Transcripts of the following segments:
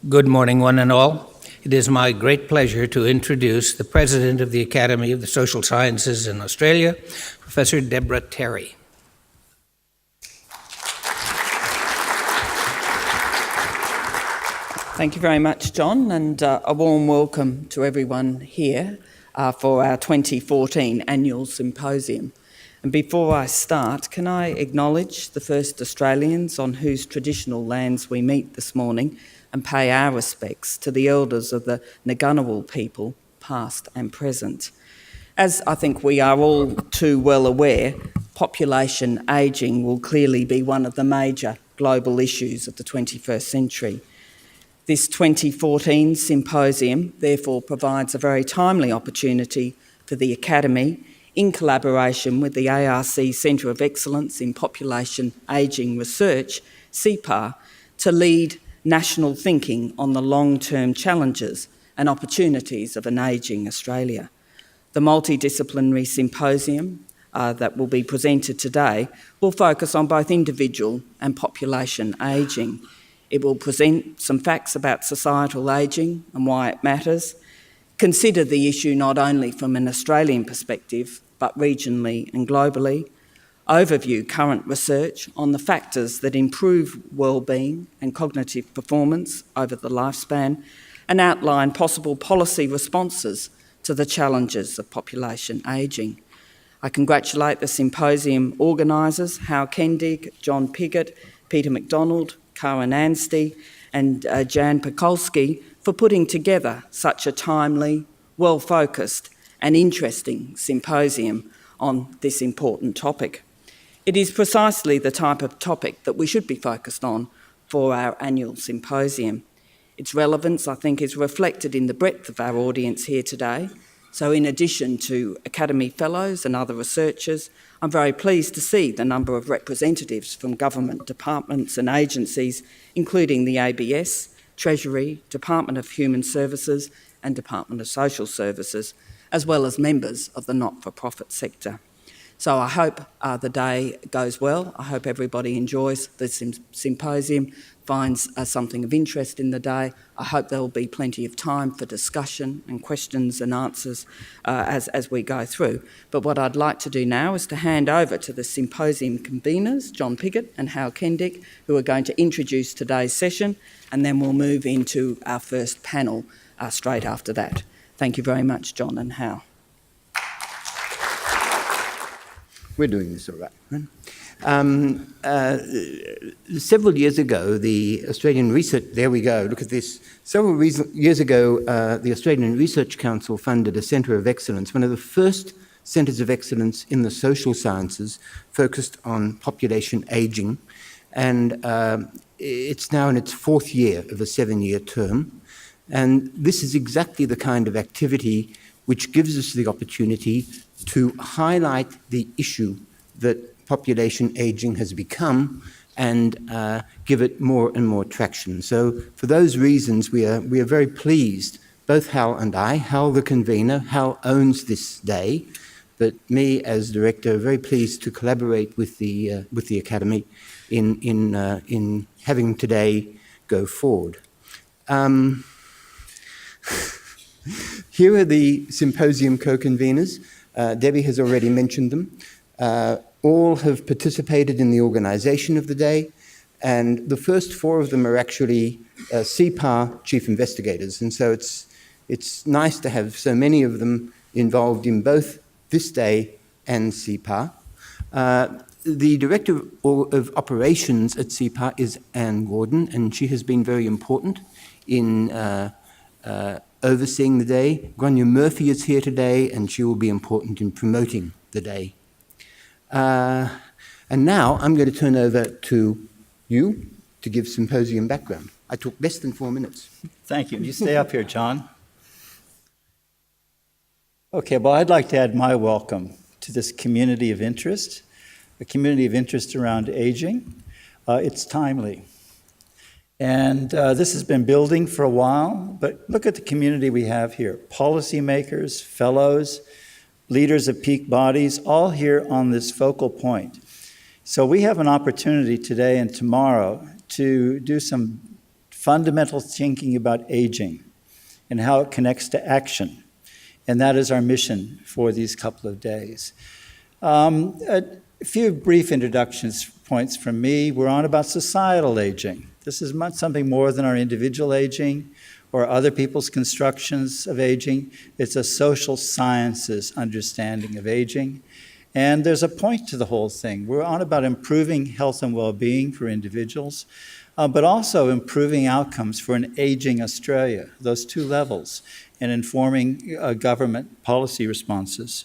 Good morning, one and all. It is my great pleasure to introduce the President of the Academy of the Social Sciences in Australia, Professor Deborah Terry. Thank you very much, John, and a warm welcome to everyone here for our 2014 annual symposium. And before I start, can I acknowledge the first Australians on whose traditional lands we meet this morning and pay our respects to the elders of the Ngunnawal people, past and present. As I think we are all too well aware, population ageing will clearly be one of the major global issues of the 21st century. This 2014 symposium therefore provides a very timely opportunity for the Academy, in collaboration with the ASSA Centre of Excellence in Population Ageing Research, CPAR, to lead national thinking on the long-term challenges and opportunities of an ageing Australia. The multi-disciplinary symposium that will be presented today will focus on both individual and population ageing. It will present some facts about societal ageing and why it matters, consider the issue not only from an Australian perspective, but regionally and globally, overview current research on the factors that improve well-being and cognitive performance over the lifespan, and outline possible policy responses to the challenges of population ageing. I congratulate the symposium organisers, Hal Kendig, John Piggott, Peter McDonald, Karen Anstey and Jan Pekolsky for putting together such a timely, well-focused and interesting symposium on this important topic. It is precisely the type of topic that we should be focused on for our annual symposium. Its relevance, I think, is reflected in the breadth of our audience here today. So in addition to Academy Fellows and other researchers, I'm very pleased to see the number of representatives from government departments and agencies, including the ABS, Treasury, Department of Human Services and Department of Social Services, as well as members of the not-for-profit sector. So I hope the day goes well. I hope everybody enjoys the symposium, finds something of interest in the day. I hope there will be plenty of time for discussion and questions and answers as we go through. But what I'd like to do now is to hand over to the symposium conveners, John Piggott and Hal Kendig, who are going to introduce today's session, and then we'll move into our first panel straight after that. Thank you very much, John and Hal. We're doing this all right. Several years ago, the Australian Research, there we go, look at this. Several years ago, the Australian Research Council funded a Centre of Excellence, one of the first centres of excellence in the social sciences focused on population ageing. And it's now in its fourth year of a 7-year term. And this is exactly the kind of activity which gives us the opportunity to highlight the issue that population ageing has become and give it more and more traction. So for those reasons, we are very pleased, both Hal and I, Hal the convener, Hal owns this day, but me as director, very pleased to collaborate with the Academy in having today go forward. Here are the symposium co-conveners. Debbie has already mentioned them. All have participated in the organisation of the day, and the first 4 of them are actually CPAR chief investigators, and so it's nice to have so many of them involved in both this day and CPAR. The Director of Operations at CPAR is Anne Gordon, and she has been very important in overseeing the day. Grania Murphy is here today, and she will be important in promoting the day. And now I'm going to turn over to you to give symposium background. I took less than 4 minutes. Thank you. You stay up here, John. Okay, well, I'd like to add my welcome to this community of interest, a community of interest around aging. It's timely. And this has been building for a while, but look at the community we have here. Policymakers, fellows, leaders of peak bodies, all here on this focal point. So we have an opportunity today and tomorrow to do some fundamental thinking about aging and how it connects to action. And that is our mission for these couple of days. A few brief introductions points from me. We're on about societal aging. This is something more than our individual aging or other people's constructions of aging. It's a social sciences understanding of aging. And there's a point to the whole thing. We're on about improving health and well-being for individuals, but also improving outcomes for an aging Australia, those two levels, and informing government policy responses.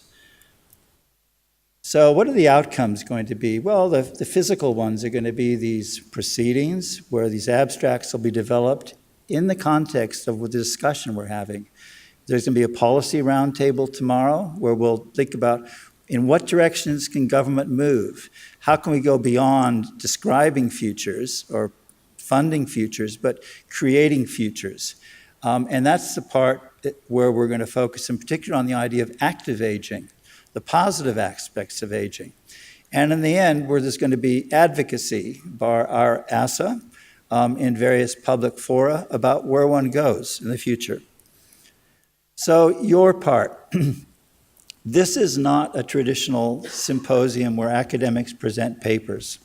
So what are the outcomes going to be? Well, the physical ones are going to be these proceedings where these abstracts will be developed in the context of the discussion we're having. There's going to be a policy roundtable tomorrow where we'll think about in what directions can government move? How can we go beyond describing futures or funding futures, but creating futures? And that's the part where we're going to focus in particular on the idea of active aging, the positive aspects of aging. And in the end, where there's going to be advocacy by our ASSA in various public fora about where one goes in the future. So your part. This is not a traditional symposium where academics present papers.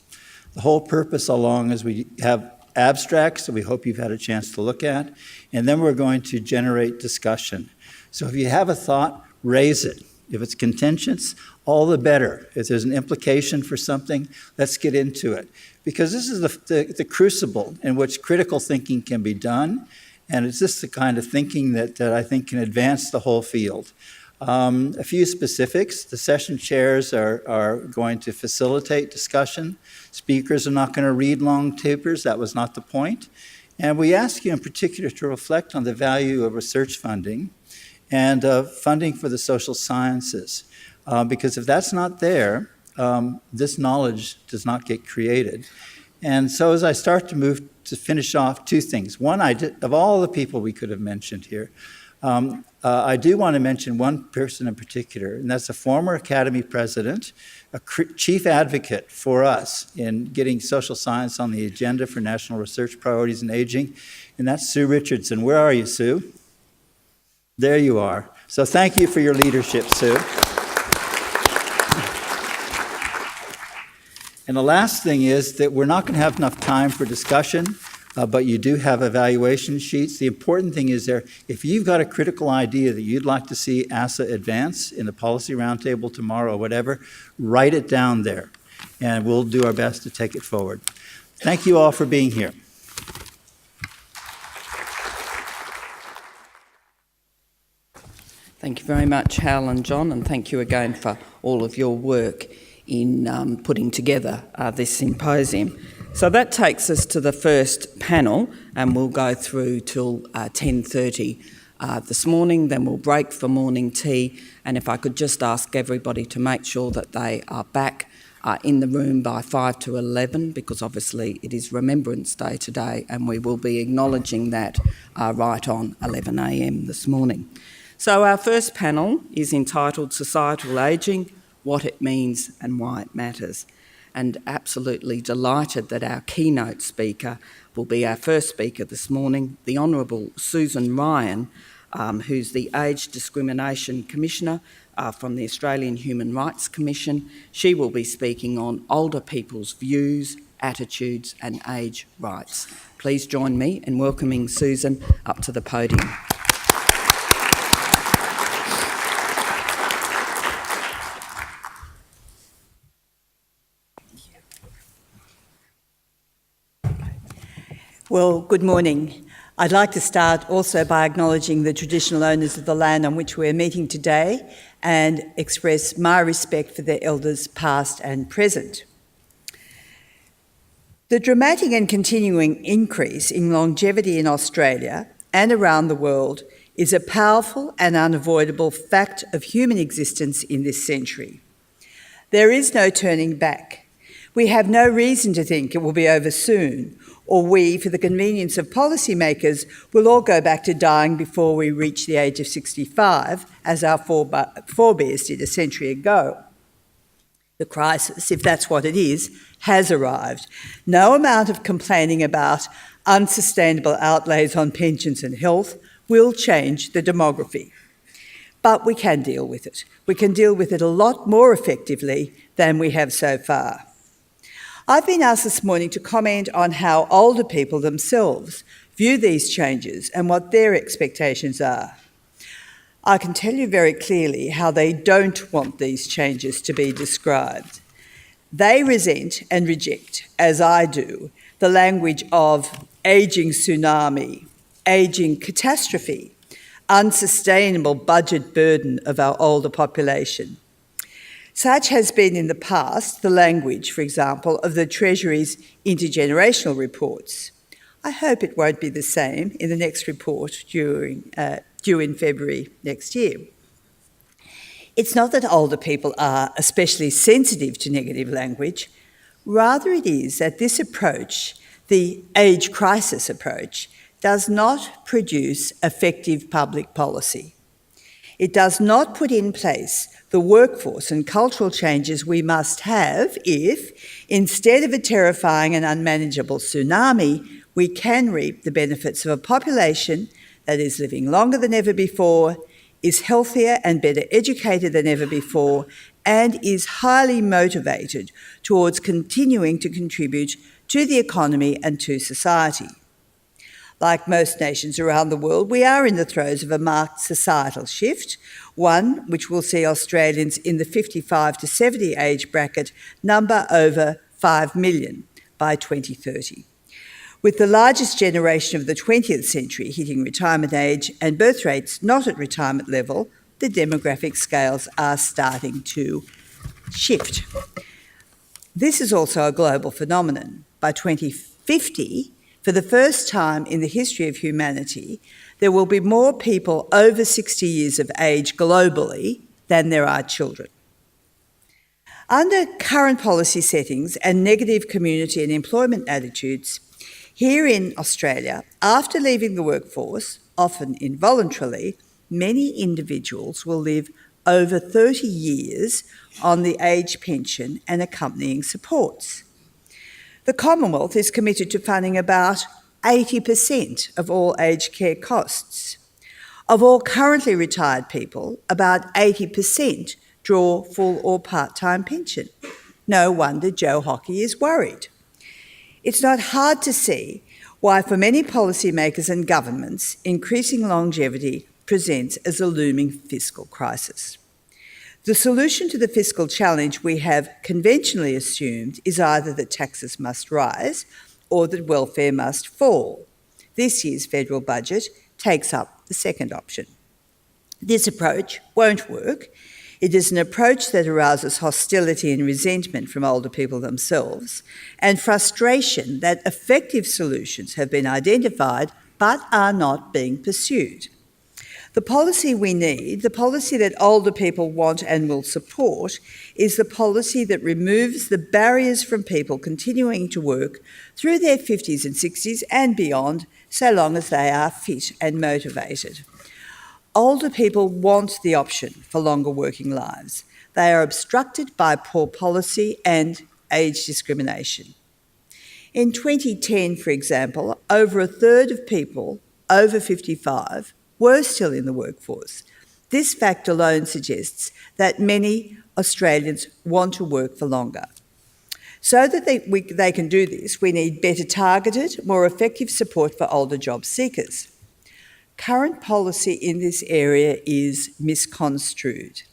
The whole purpose along is we have abstracts that we hope you've had a chance to look at, and then we're going to generate discussion. So if you have a thought, raise it. If it's contentious, all the better. If there's an implication for something, let's get into it. Because this is the crucible in which critical thinking can be done, and it's just the kind of thinking that I think can advance the whole field. A few specifics. The session chairs are going to facilitate discussion. Speakers are not going to read long papers. That was not the point. And we ask you in particular to reflect on the value of research funding and funding for the social sciences. Because if that's not there, this knowledge does not get created. And so as I start to move to finish off, two things. One, of all the people we could have mentioned here, I do want to mention one person in particular, and that's a former Academy president, a chief advocate for us in getting social science on the agenda for national research priorities in aging, and that's Sue Richardson. Where are you, Sue? There you are. So thank you for your leadership, Sue. And the last thing is that we're not going to have enough time for discussion. But you do have evaluation sheets. The important thing is if you've got a critical idea that you'd like to see ASSA advance in the policy roundtable tomorrow or whatever, write it down there, and we'll do our best to take it forward. Thank you all for being here. Thank you very much, Hal and John, and thank you again for all of your work in putting together this symposium. So that takes us to the first panel, and we'll go through till 10:30 this morning. Then we'll break for morning tea, and if I could just ask everybody to make sure that they are back in the room by 5 to 11, because obviously it is Remembrance Day today, and we will be acknowledging that right on 11 a.m. this morning. So our first panel is entitled Societal Ageing, What It Means and Why It Matters. And absolutely delighted that our keynote speaker will be our first speaker this morning, the Honourable Susan Ryan, who's the Age Discrimination Commissioner from the Australian Human Rights Commission. She will be speaking on older people's views, attitudes and age rights. Please join me in welcoming Susan up to the podium. Well, good morning. I'd like to start also by acknowledging the traditional owners of the land on which we're meeting today and express my respect for their elders past and present. The dramatic and continuing increase in longevity in Australia and around the world is a powerful and unavoidable fact of human existence in this century. There is no turning back. We have no reason to think it will be over soon, or we, for the convenience of policymakers, will all go back to dying before we reach the age of 65, as our forebears did a century ago. The crisis, if that's what it is, has arrived. No amount of complaining about unsustainable outlays on pensions and health will change the demography. But we can deal with it. We can deal with it a lot more effectively than we have so far. I've been asked this morning to comment on how older people themselves view these changes and what their expectations are. I can tell you very clearly how they don't want these changes to be described. They resent and reject, as I do, the language of ageing tsunami, ageing catastrophe, unsustainable budget burden of our older population. Such has been in the past the language, for example, of the Treasury's intergenerational reports. I hope it won't be the same in the next report due in February next year. It's not that older people are especially sensitive to negative language. Rather, it is that this approach, the age crisis approach, does not produce effective public policy. It does not put in place the workforce and cultural changes we must have if, instead of a terrifying and unmanageable tsunami, we can reap the benefits of a population that is living longer than ever before, is healthier and better educated than ever before, and is highly motivated towards continuing to contribute to the economy and to society. Like most nations around the world, we are in the throes of a marked societal shift, one which will see Australians in the 55 to 70 age bracket number over 5 million by 2030. With the largest generation of the 20th century hitting retirement age and birth rates not at retirement level, the demographic scales are starting to shift. This is also a global phenomenon. By 2050, for the first time in the history of humanity, there will be more people over 60 years of age globally than there are children. Under current policy settings and negative community and employment attitudes, here in Australia, after leaving the workforce, often involuntarily, many individuals will live over 30 years on the age pension and accompanying supports. The Commonwealth is committed to funding about 80% of all aged care costs. Of all currently retired people, about 80% draw full or part-time pension. No wonder Joe Hockey is worried. It's not hard to see why, for many policymakers and governments, increasing longevity presents as a looming fiscal crisis. The solution to the fiscal challenge we have conventionally assumed is either that taxes must rise or that welfare must fall. This year's federal budget takes up the second option. This approach won't work. It is an approach that arouses hostility and resentment from older people themselves and frustration that effective solutions have been identified but are not being pursued. The policy we need, the policy that older people want and will support, is the policy that removes the barriers from people continuing to work through their 50s and 60s and beyond, so long as they are fit and motivated. Older people want the option for longer working lives. They are obstructed by poor policy and age discrimination. In 2010, for example, over a third of people over 55 were still in the workforce. This fact alone suggests that many Australians want to work for longer. So that they can do this, we need better targeted, more effective support for older job seekers. Current policy in this area is misconstrued.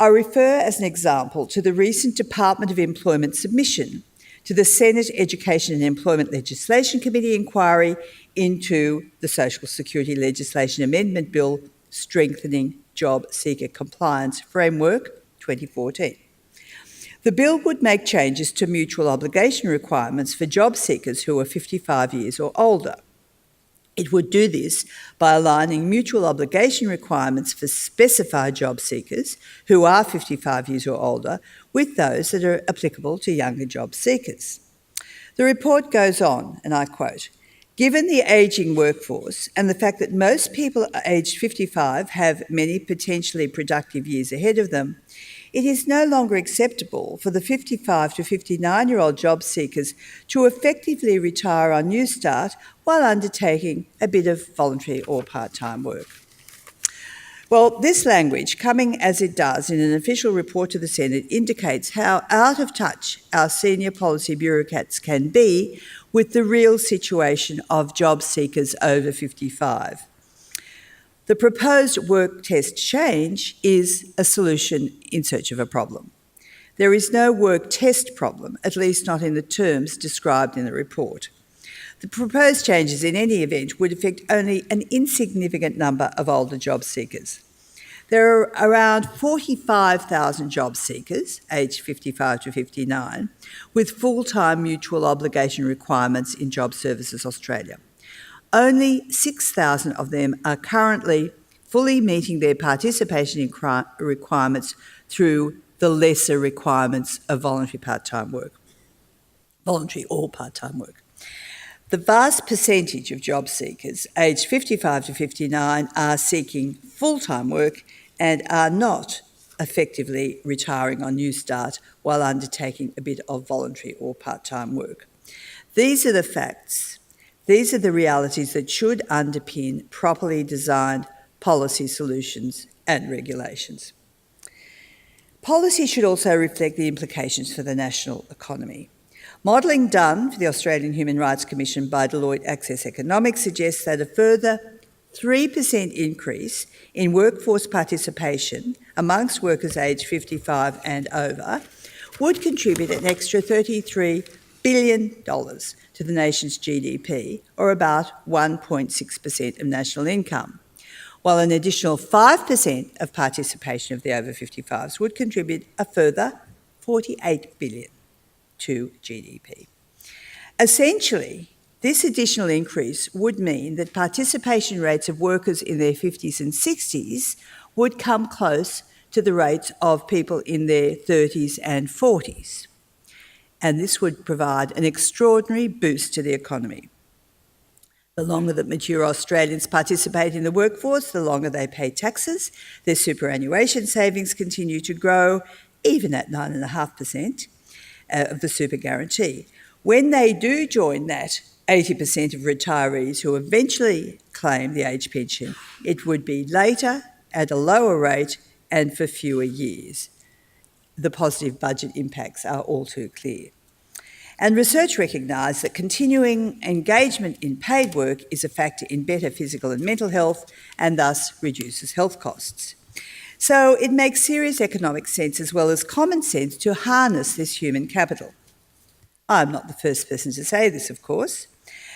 I refer as an example to the recent Department of Employment submission to the Senate Education and Employment Legislation Committee inquiry into the Social Security Legislation Amendment Bill Strengthening Job Seeker Compliance Framework 2014. The bill would make changes to mutual obligation requirements for job seekers who are 55 years or older. It would do this by aligning mutual obligation requirements for specified job seekers who are 55 years or older with those that are applicable to younger job seekers. The report goes on, and I quote, "Given the ageing workforce and the fact that most people aged 55 have many potentially productive years ahead of them, It is no longer acceptable for the 55 to 59-year-old job seekers to effectively retire on New Start while undertaking a bit of voluntary or part-time work. Well, this language, coming as it does in an official report to the Senate, indicates how out of touch our senior policy bureaucrats can be with the real situation of job seekers over 55. The proposed work test change is a solution in search of a problem. There is no work test problem, at least not in the terms described in the report. The proposed changes in any event would affect only an insignificant number of older job seekers. There are around 45,000 job seekers, aged 55 to 59, with full-time mutual obligation requirements in Job Services Australia. Only 6,000 of them are currently fully meeting their participation in requirements through the lesser requirements of voluntary or part-time work. The vast percentage of job seekers aged 55 to 59 are seeking full-time work and are not effectively retiring on New Start while undertaking a bit of voluntary or part-time work. These are the facts. These are the realities that should underpin properly designed policy solutions and regulations. Policy should also reflect the implications for the national economy. Modelling done for the Australian Human Rights Commission by Deloitte Access Economics suggests that a further 3% increase in workforce participation amongst workers aged 55 and over would contribute an extra $33 billion to the nation's GDP, or about 1.6% of national income, while an additional 5% of participation of the over 55s would contribute a further $48 billion to GDP. Essentially, this additional increase would mean that participation rates of workers in their 50s and 60s would come close to the rates of people in their 30s and 40s. And this would provide an extraordinary boost to the economy. The longer that mature Australians participate in the workforce, the longer they pay taxes, their superannuation savings continue to grow, even at 9.5%. Of the super guarantee. When they do join that 80% of retirees who eventually claim the age pension, it would be later, at a lower rate, and for fewer years. The positive budget impacts are all too clear. And research recognised that continuing engagement in paid work is a factor in better physical and mental health and thus reduces health costs. So it makes serious economic sense as well as common sense to harness this human capital. I'm not the first person to say this, of course.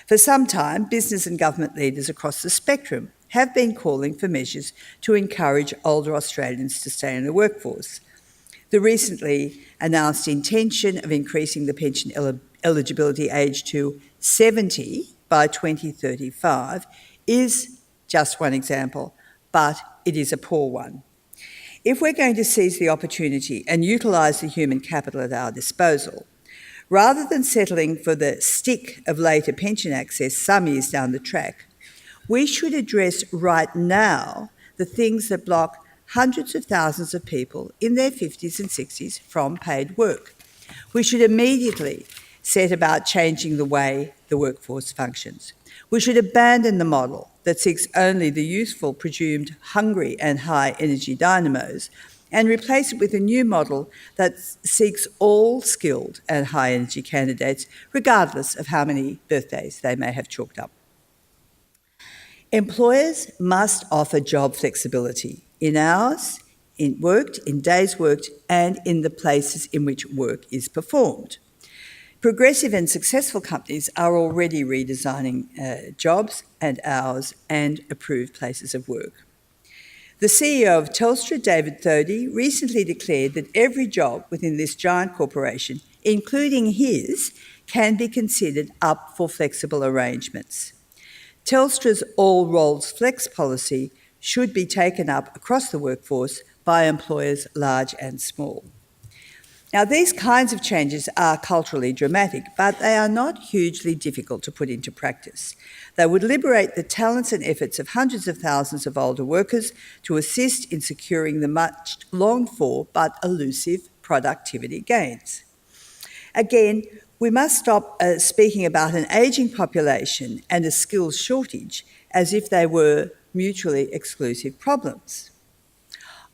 For some time, business and government leaders across the spectrum have been calling for measures to encourage older Australians to stay in the workforce. The recently announced intention of increasing the pension eligibility age to 70 by 2035 is just one example, but it is a poor one. If we're going to seize the opportunity and utilise the human capital at our disposal, rather than settling for the stick of later pension access some years down the track, we should address right now the things that block hundreds of thousands of people in their 50s and 60s from paid work. We should immediately set about changing the way the workforce functions. We should abandon the model that seeks only the youthful, presumed hungry and high energy dynamos and replace it with a new model that seeks all skilled and high energy candidates, regardless of how many birthdays they may have chalked up. Employers must offer job flexibility in hours, in days worked, and in the places in which work is performed. Progressive and successful companies are already redesigning jobs and hours and approved places of work. The CEO of Telstra, David Thodey, recently declared that every job within this giant corporation, including his, can be considered up for flexible arrangements. Telstra's all roles flex policy should be taken up across the workforce by employers large and small. Now, these kinds of changes are culturally dramatic, but they are not hugely difficult to put into practice. They would liberate the talents and efforts of hundreds of thousands of older workers to assist in securing the much longed for but elusive productivity gains. Again, we must stop speaking about an ageing population and a skills shortage as if they were mutually exclusive problems.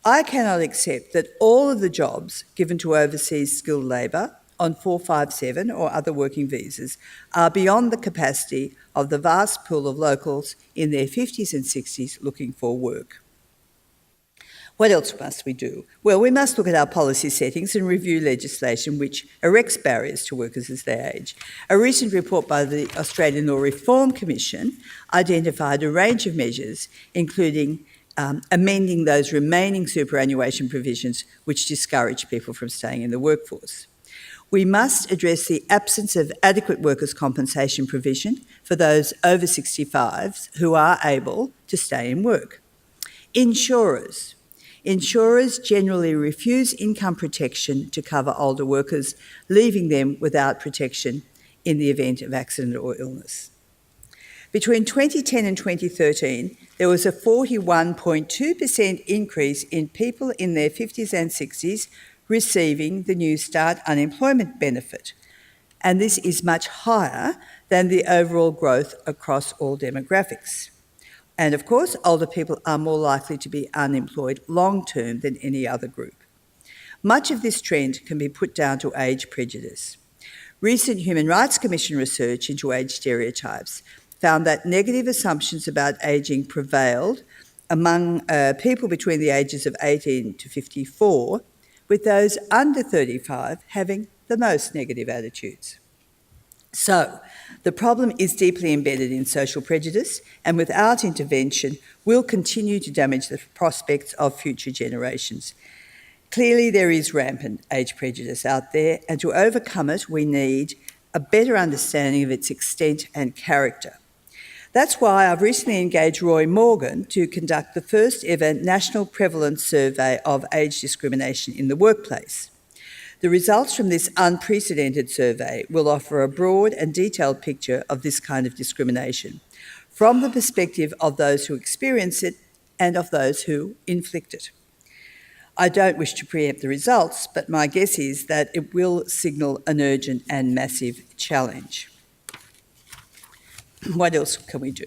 I cannot accept that all of the jobs given to overseas skilled labour on 457 or other working visas are beyond the capacity of the vast pool of locals in their 50s and 60s looking for work. What else must we do? Well, we must look at our policy settings and review legislation which erects barriers to workers as they age. A recent report by the Australian Law Reform Commission identified a range of measures, including amending those remaining superannuation provisions which discourage people from staying in the workforce. We must address the absence of adequate workers' compensation provision for those over 65s who are able to stay in work. Insurers generally refuse income protection to cover older workers, leaving them without protection in the event of accident or illness. Between 2010 and 2013, there was a 41.2% increase in people in their 50s and 60s receiving the New Start unemployment benefit, and this is much higher than the overall growth across all demographics. And of course, older people are more likely to be unemployed long-term than any other group. Much of this trend can be put down to age prejudice. Recent Human Rights Commission research into age stereotypes found that negative assumptions about ageing prevailed among people between the ages of 18 to 54, with those under 35 having the most negative attitudes. So, the problem is deeply embedded in social prejudice, and without intervention will continue to damage the prospects of future generations. Clearly, there is rampant age prejudice out there, and to overcome it, we need a better understanding of its extent and character. That's why I've recently engaged Roy Morgan to conduct the first ever national prevalence survey of age discrimination in the workplace. The results from this unprecedented survey will offer a broad and detailed picture of this kind of discrimination from the perspective of those who experience it and of those who inflict it. I don't wish to preempt the results, but my guess is that it will signal an urgent and massive challenge. What else can we do?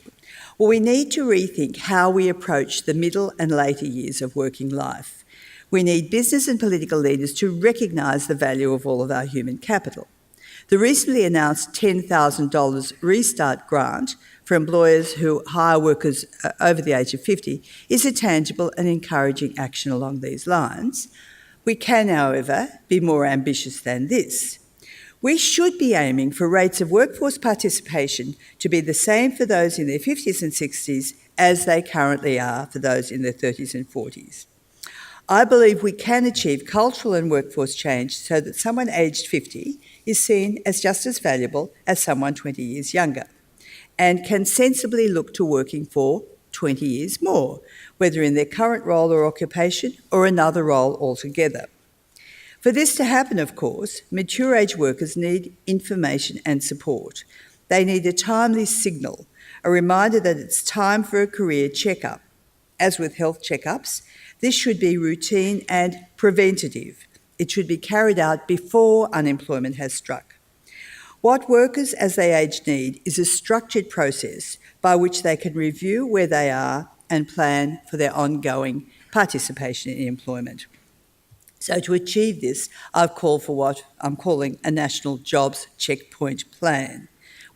Well, we need to rethink how we approach the middle and later years of working life. We need business and political leaders to recognise the value of all of our human capital. The recently announced $10,000 Restart grant for employers who hire workers over the age of 50 is a tangible and encouraging action along these lines. We can, however, be more ambitious than this. We should be aiming for rates of workforce participation to be the same for those in their 50s and 60s as they currently are for those in their 30s and 40s. I believe we can achieve cultural and workforce change so that someone aged 50 is seen as just as valuable as someone 20 years younger and can sensibly look to working for 20 years more, whether in their current role or occupation or another role altogether. For this to happen, of course, mature age workers need information and support. They need a timely signal, a reminder that it's time for a career checkup. As with health checkups, this should be routine and preventative. It should be carried out before unemployment has struck. What workers as they age need is a structured process by which they can review where they are and plan for their ongoing participation in employment. So to achieve this, I've called for what I'm calling a national jobs checkpoint plan.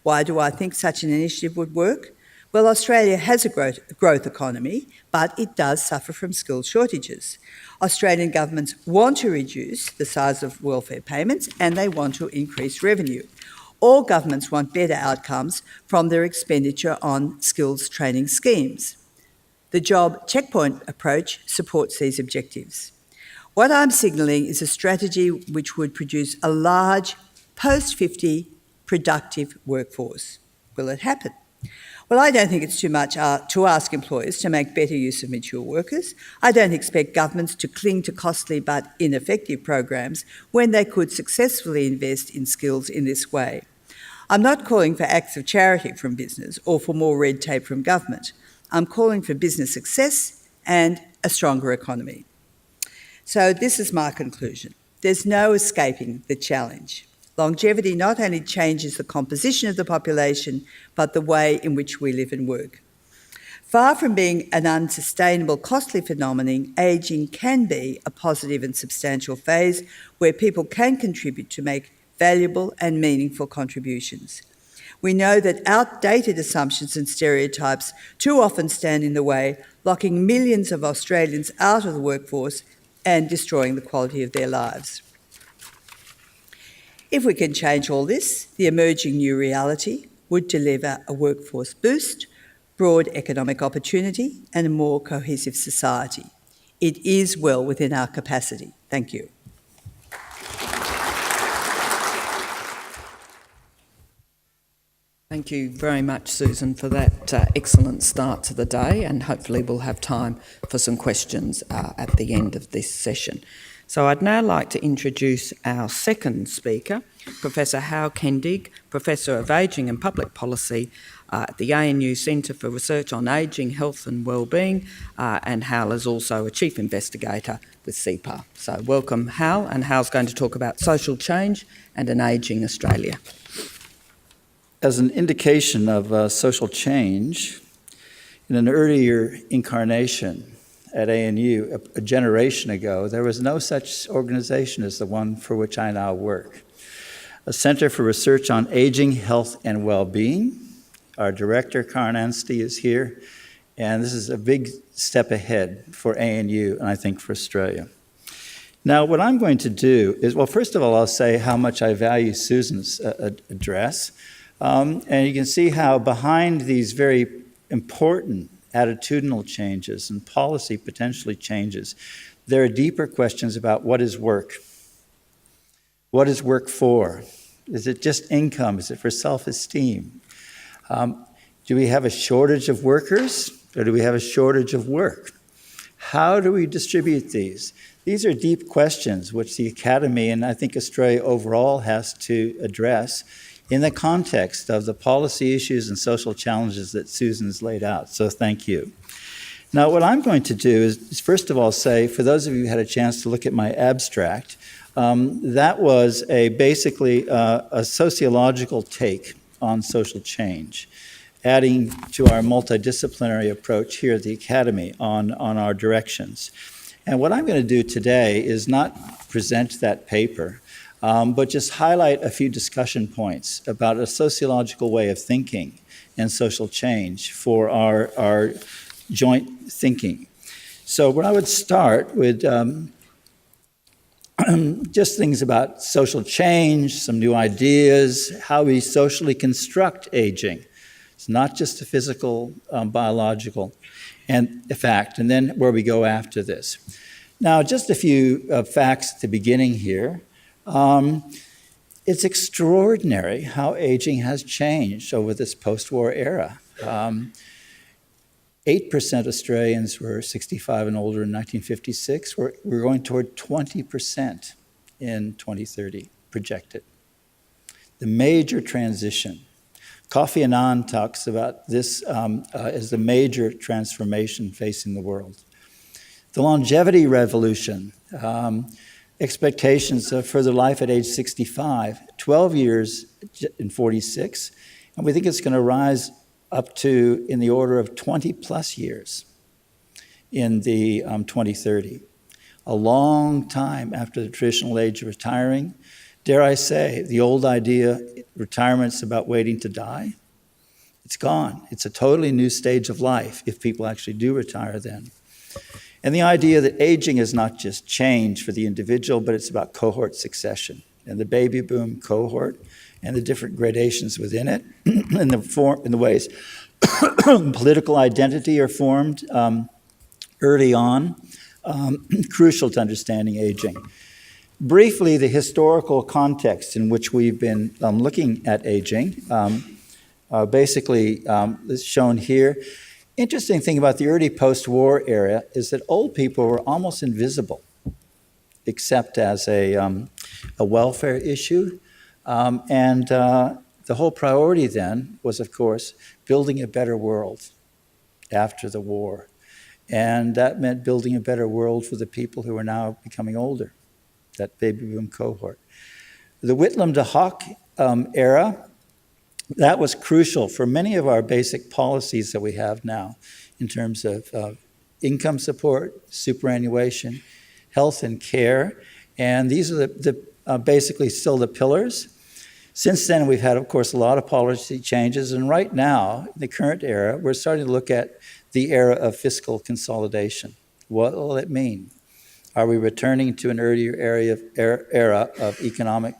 Why do I think such an initiative would work? Well, Australia has a growth economy, but it does suffer from skills shortages. Australian governments want to reduce the size of welfare payments and they want to increase revenue. All governments want better outcomes from their expenditure on skills training schemes. The job checkpoint approach supports these objectives. What I'm signalling is a strategy which would produce a large post-50 productive workforce. Will it happen? Well, I don't think it's too much to ask employers to make better use of mature workers. I don't expect governments to cling to costly but ineffective programs when they could successfully invest in skills in this way. I'm not calling for acts of charity from business or for more red tape from government. I'm calling for business success and a stronger economy. So this is my conclusion. There's no escaping the challenge. Longevity not only changes the composition of the population, but the way in which we live and work. Far from being an unsustainable, costly phenomenon, ageing can be a positive and substantial phase where people can contribute to make valuable and meaningful contributions. We know that outdated assumptions and stereotypes too often stand in the way, locking millions of Australians out of the workforce and destroying the quality of their lives. If we can change all this, the emerging new reality would deliver a workforce boost, broad economic opportunity, and a more cohesive society. It is well within our capacity. Thank you. Thank you very much, Susan, for that excellent start to the day, and hopefully we'll have time for some questions at the end of this session. So I'd now like to introduce our second speaker, Professor Hal Kendig, Professor of Ageing and Public Policy at the ANU Centre for Research on Ageing, Health and Wellbeing, and Hal is also a Chief Investigator with CEPA. So welcome, Hal, and Hal's going to talk about social change and an ageing Australia. As an indication of social change, in an earlier incarnation at ANU, a generation ago, there was no such organization as the one for which I now work. A Center for Research on Aging, Health and Wellbeing. Our director, Karen Anstey, is here, and this is a big step ahead for ANU and I think for Australia. Now, what I'm going to do is, well, first of all, I'll say how much I value Susan's address. And you can see how behind these very important attitudinal changes and policy potentially changes, there are deeper questions about what is work? What is work for? Is it just income? Is it for self-esteem? Do we have a shortage of workers or do we have a shortage of work? How do we distribute these? These are deep questions which the Academy and I think Australia overall has to address in the context of the policy issues and social challenges that Susan's laid out. So thank you. Now, what I'm going to do is first of all say, for those of you who had a chance to look at my abstract, that was basically a sociological take on social change, adding to our multidisciplinary approach here at the Academy on our directions. And what I'm going to do today is not present that paper, but just highlight a few discussion points about a sociological way of thinking and social change for our joint thinking. So what I would start with just things about social change, some new ideas, how we socially construct aging. It's not just a physical, biological fact, and then where we go after this. Now, just a few facts at the beginning here. It's extraordinary how aging has changed over this post-war era. 8% Australians were 65 and older in 1956. We're going toward 20% in 2030, projected. The major transition. Kofi Annan talks about this as the major transformation facing the world. The longevity revolution. Expectations of further life at age 65, 12 years in 46, and we think it's going to rise up to in the order of 20 plus years in the 2030. A long time after the traditional age of retiring. Dare I say, the old idea, retirement's about waiting to die, it's gone. It's a totally new stage of life if people actually do retire then. And the idea that aging is not just change for the individual, but it's about cohort succession and the baby boom cohort and the different gradations within it and the ways political identity are formed early on, crucial to understanding aging. Briefly, the historical context in which we've been looking at aging. basically is shown here. Interesting thing about the early post-war era is that old people were almost invisible, except as a welfare issue. The whole priority then was, of course, building a better world after the war. And that meant building a better world for the people who are now becoming older, that baby boom cohort. The Whitlam to Hawke era, that was crucial for many of our basic policies that we have now in terms of income support, superannuation, health and care. And these are basically still the pillars. Since then, we've had, of course, a lot of policy changes. And right now, in the current era, we're starting to look at the era of fiscal consolidation. What will it mean? Are we returning to an earlier era of economic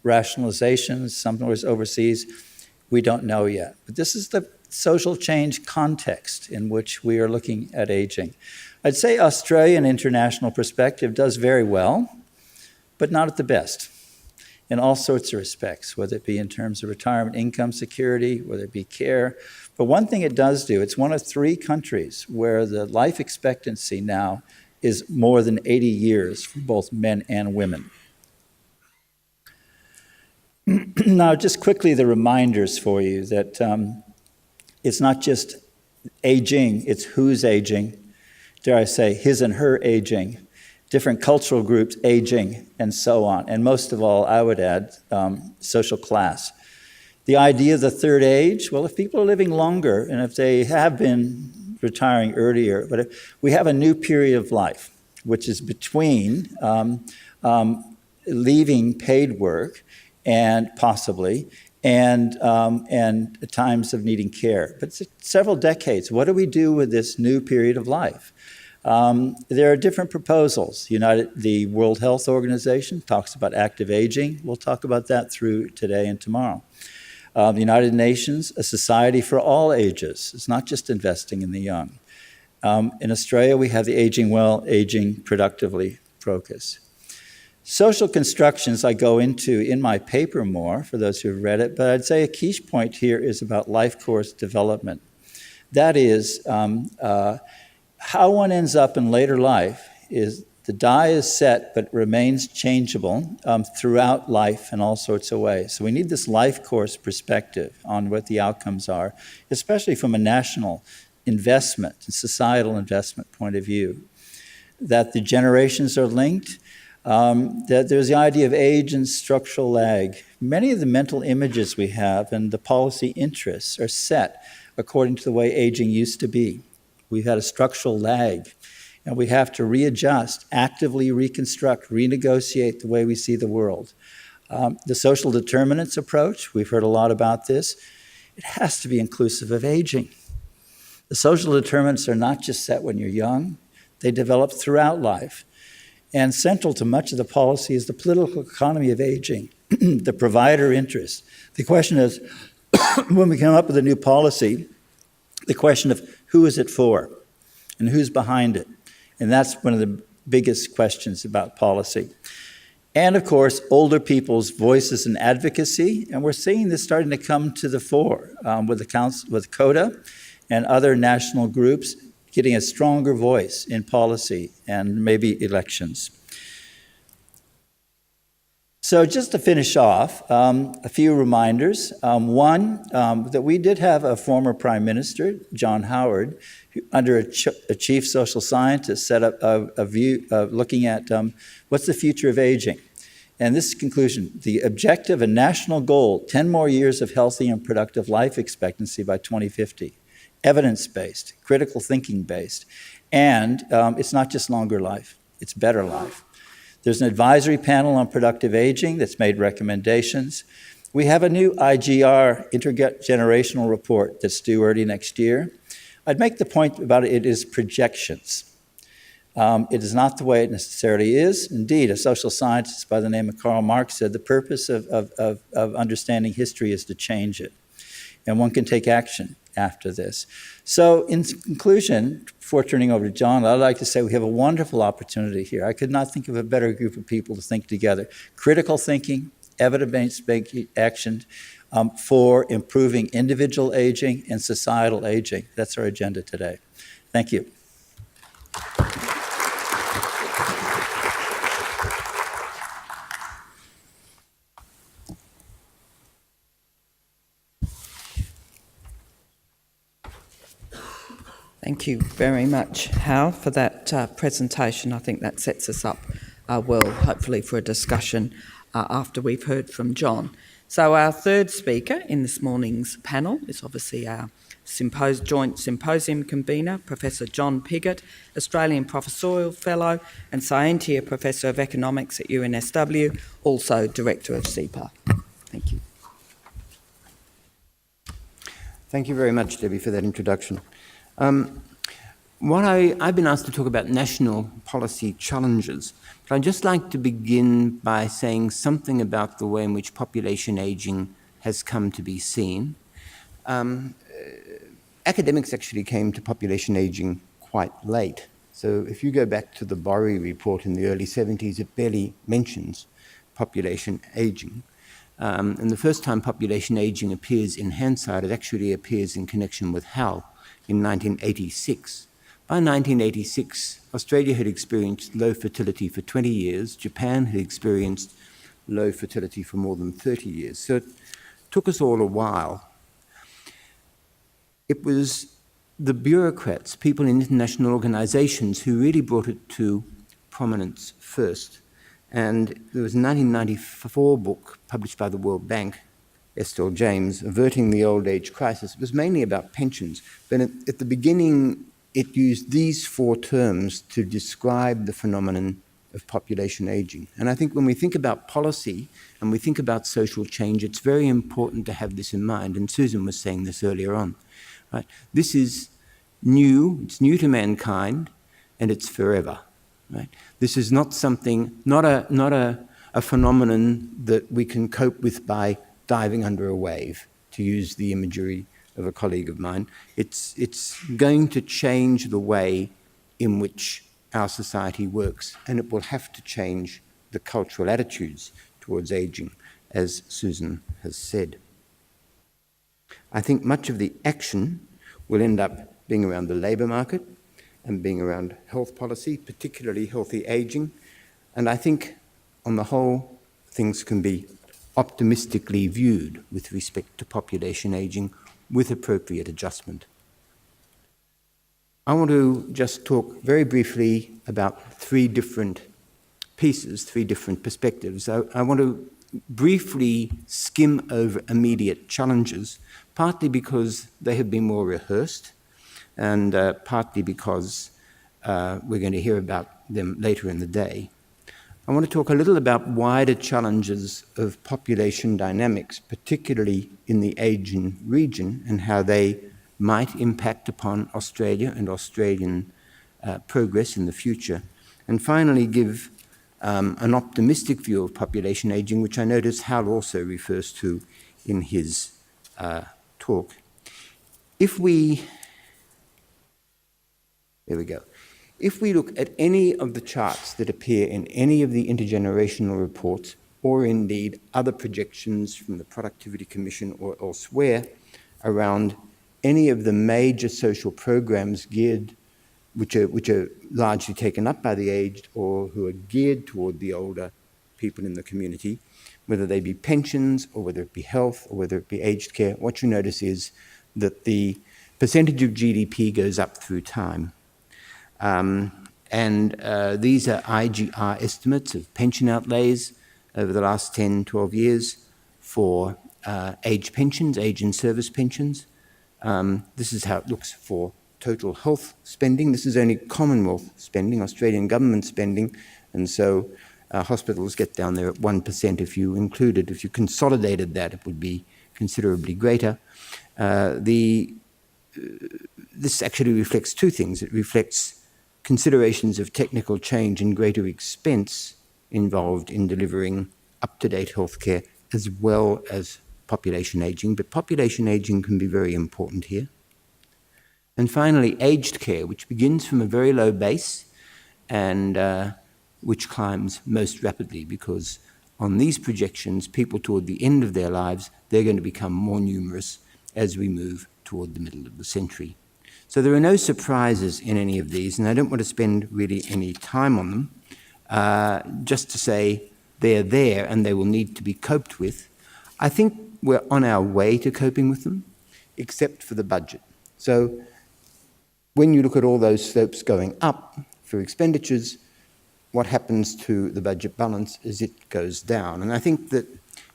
rationalization, somewhere overseas? We don't know yet. But this is the social change context in which we are looking at aging. I'd say Australian international perspective does very well, but not at the best in all sorts of respects, whether it be in terms of retirement income security, whether it be care. But one thing it does do, it's one of 3 countries where the life expectancy now is more than 80 years for both men and women. Now, just quickly, the reminders for you that it's not just aging, it's who's aging, dare I say, his and her aging, different cultural groups aging, and so on. And most of all, I would add social class. The idea of the third age, well, if people are living longer and if they have been retiring earlier, but we have a new period of life, which is between leaving paid work and possibly, and times of needing care. But it's several decades. What do we do with this new period of life? There are different proposals. The World Health Organization talks about active aging. We'll talk about that through today and tomorrow. The United Nations, a society for all ages. It's not just investing in the young. In Australia, we have the Aging Well, Aging Productively focus. Social constructions I go into in my paper more, for those who have read it, but I'd say a key point here is about life course development. That is, how one ends up in later life is the die is set but remains changeable throughout life in all sorts of ways. So we need this life course perspective on what the outcomes are, especially from a national investment and societal investment point of view. That the generations are linked, that there's the idea of age and structural lag. Many of the mental images we have and the policy interests are set according to the way aging used to be. We've had a structural lag, and we have to readjust, actively reconstruct, renegotiate the way we see the world. The social determinants approach, we've heard a lot about this, it has to be inclusive of aging. The social determinants are not just set when you're young, they develop throughout life. And central to much of the policy is the political economy of aging, the provider interest. The question is, when we come up with a new policy, the question of who is it for and who's behind it? And that's one of the biggest questions about policy. And of course, older people's voices and advocacy, and we're seeing this starting to come to the fore with the council, with CODA and other national groups getting a stronger voice in policy and maybe elections. So just to finish off, a few reminders. One, that we did have a former Prime Minister, John Howard, who, under a chief social scientist, set up a view of looking at what's the future of aging. And this conclusion, the objective and national goal, 10 more years of healthy and productive life expectancy by 2050. Evidence-based, critical thinking-based. And it's not just longer life, it's better life. There's an advisory panel on productive aging that's made recommendations. We have a new IGR, intergenerational report, that's due early next year. I'd make the point about it is projections. It is not the way it necessarily is. Indeed, a social scientist by the name of Karl Marx said the purpose of understanding history is to change it. And one can take action after this. So in conclusion, before turning over to John, I'd like to say we have a wonderful opportunity here. I could not think of a better group of people to think together. Critical thinking, evidence-based action, for improving individual aging and societal aging. That's our agenda today. Thank you. Thank you very much, Hal, for that presentation. I think that sets us up well, hopefully, for a discussion after we've heard from John. So our third speaker in this morning's panel is obviously our joint symposium convener, Professor John Pigott, Australian Professorial Fellow and Scientia Professor of Economics at UNSW, also Director of CEPA. Thank you. Thank you very much, Debbie, for that introduction. I've been asked to talk about national policy challenges, but I'd just like to begin by saying something about the way in which population ageing has come to be seen. Academics actually came to population ageing quite late. So if you go back to the Borry report in the early 70s, it barely mentions population ageing. And the first time population ageing appears in Hansard, it actually appears in connection with Hal in 1986. By 1986, Australia had experienced low fertility for 20 years. Japan had experienced low fertility for more than 30 years. So it took us all a while. It was the bureaucrats, people in international organizations, who really brought it to prominence first. And there was a 1994 book published by the World Bank, Estelle James, Averting the Old Age Crisis. It was mainly about pensions, but at the beginning, it used these four terms to describe the phenomenon of population aging. And I think when we think about policy and we think about social change, it's very important to have this in mind. And Susan was saying this earlier on. Right? This is new, it's new to mankind, and it's forever. Right? This is not something, not a phenomenon that we can cope with by diving under a wave, to use the imagery of a colleague of mine. It's going to change the way in which our society works, and it will have to change the cultural attitudes towards aging, as Susan has said. I think much of the action will end up being around the labour market and being around health policy, particularly healthy aging. And I think, on the whole, things can be optimistically viewed with respect to population aging with appropriate adjustment. I want to just talk very briefly about three different pieces, three different perspectives. I want to briefly skim over immediate challenges, partly because they have been more rehearsed, and partly because we're going to hear about them later in the day. I want to talk a little about wider challenges of population dynamics, particularly in the Asian region, and how they might impact upon Australia and Australian progress in the future. And finally, give an optimistic view of population aging, which I notice Hal also refers to in his talk. There we go. If we look at any of the charts that appear in any of the intergenerational reports, or indeed other projections from the Productivity Commission or elsewhere around any of the major social programs geared, which are largely taken up by the aged or who are geared toward the older people in the community, whether they be pensions or whether it be health or whether it be aged care, what you notice is that the percentage of GDP goes up through time. These are IGR estimates of pension outlays over the last 10, 12 years for age pensions, age and service pensions. This is how it looks for total health spending. This is only Commonwealth spending, Australian government spending, and so hospitals get down there at 1%. If you included, if you consolidated that, it would be considerably greater. This actually reflects two things. It reflects considerations of technical change and greater expense involved in delivering up-to-date healthcare, as well as population aging. But population aging can be very important here. And finally, aged care, which begins from a very low base and which climbs most rapidly because on these projections, people toward the end of their lives, they're going to become more numerous as we move toward the middle of the century. So there are no surprises in any of these, and I don't want to spend really any time on them, just to say they're there and they will need to be coped with. I think we're on our way to coping with them, except for the budget. So when you look at all those slopes going up for expenditures, what happens to the budget balance is it goes down. And I think that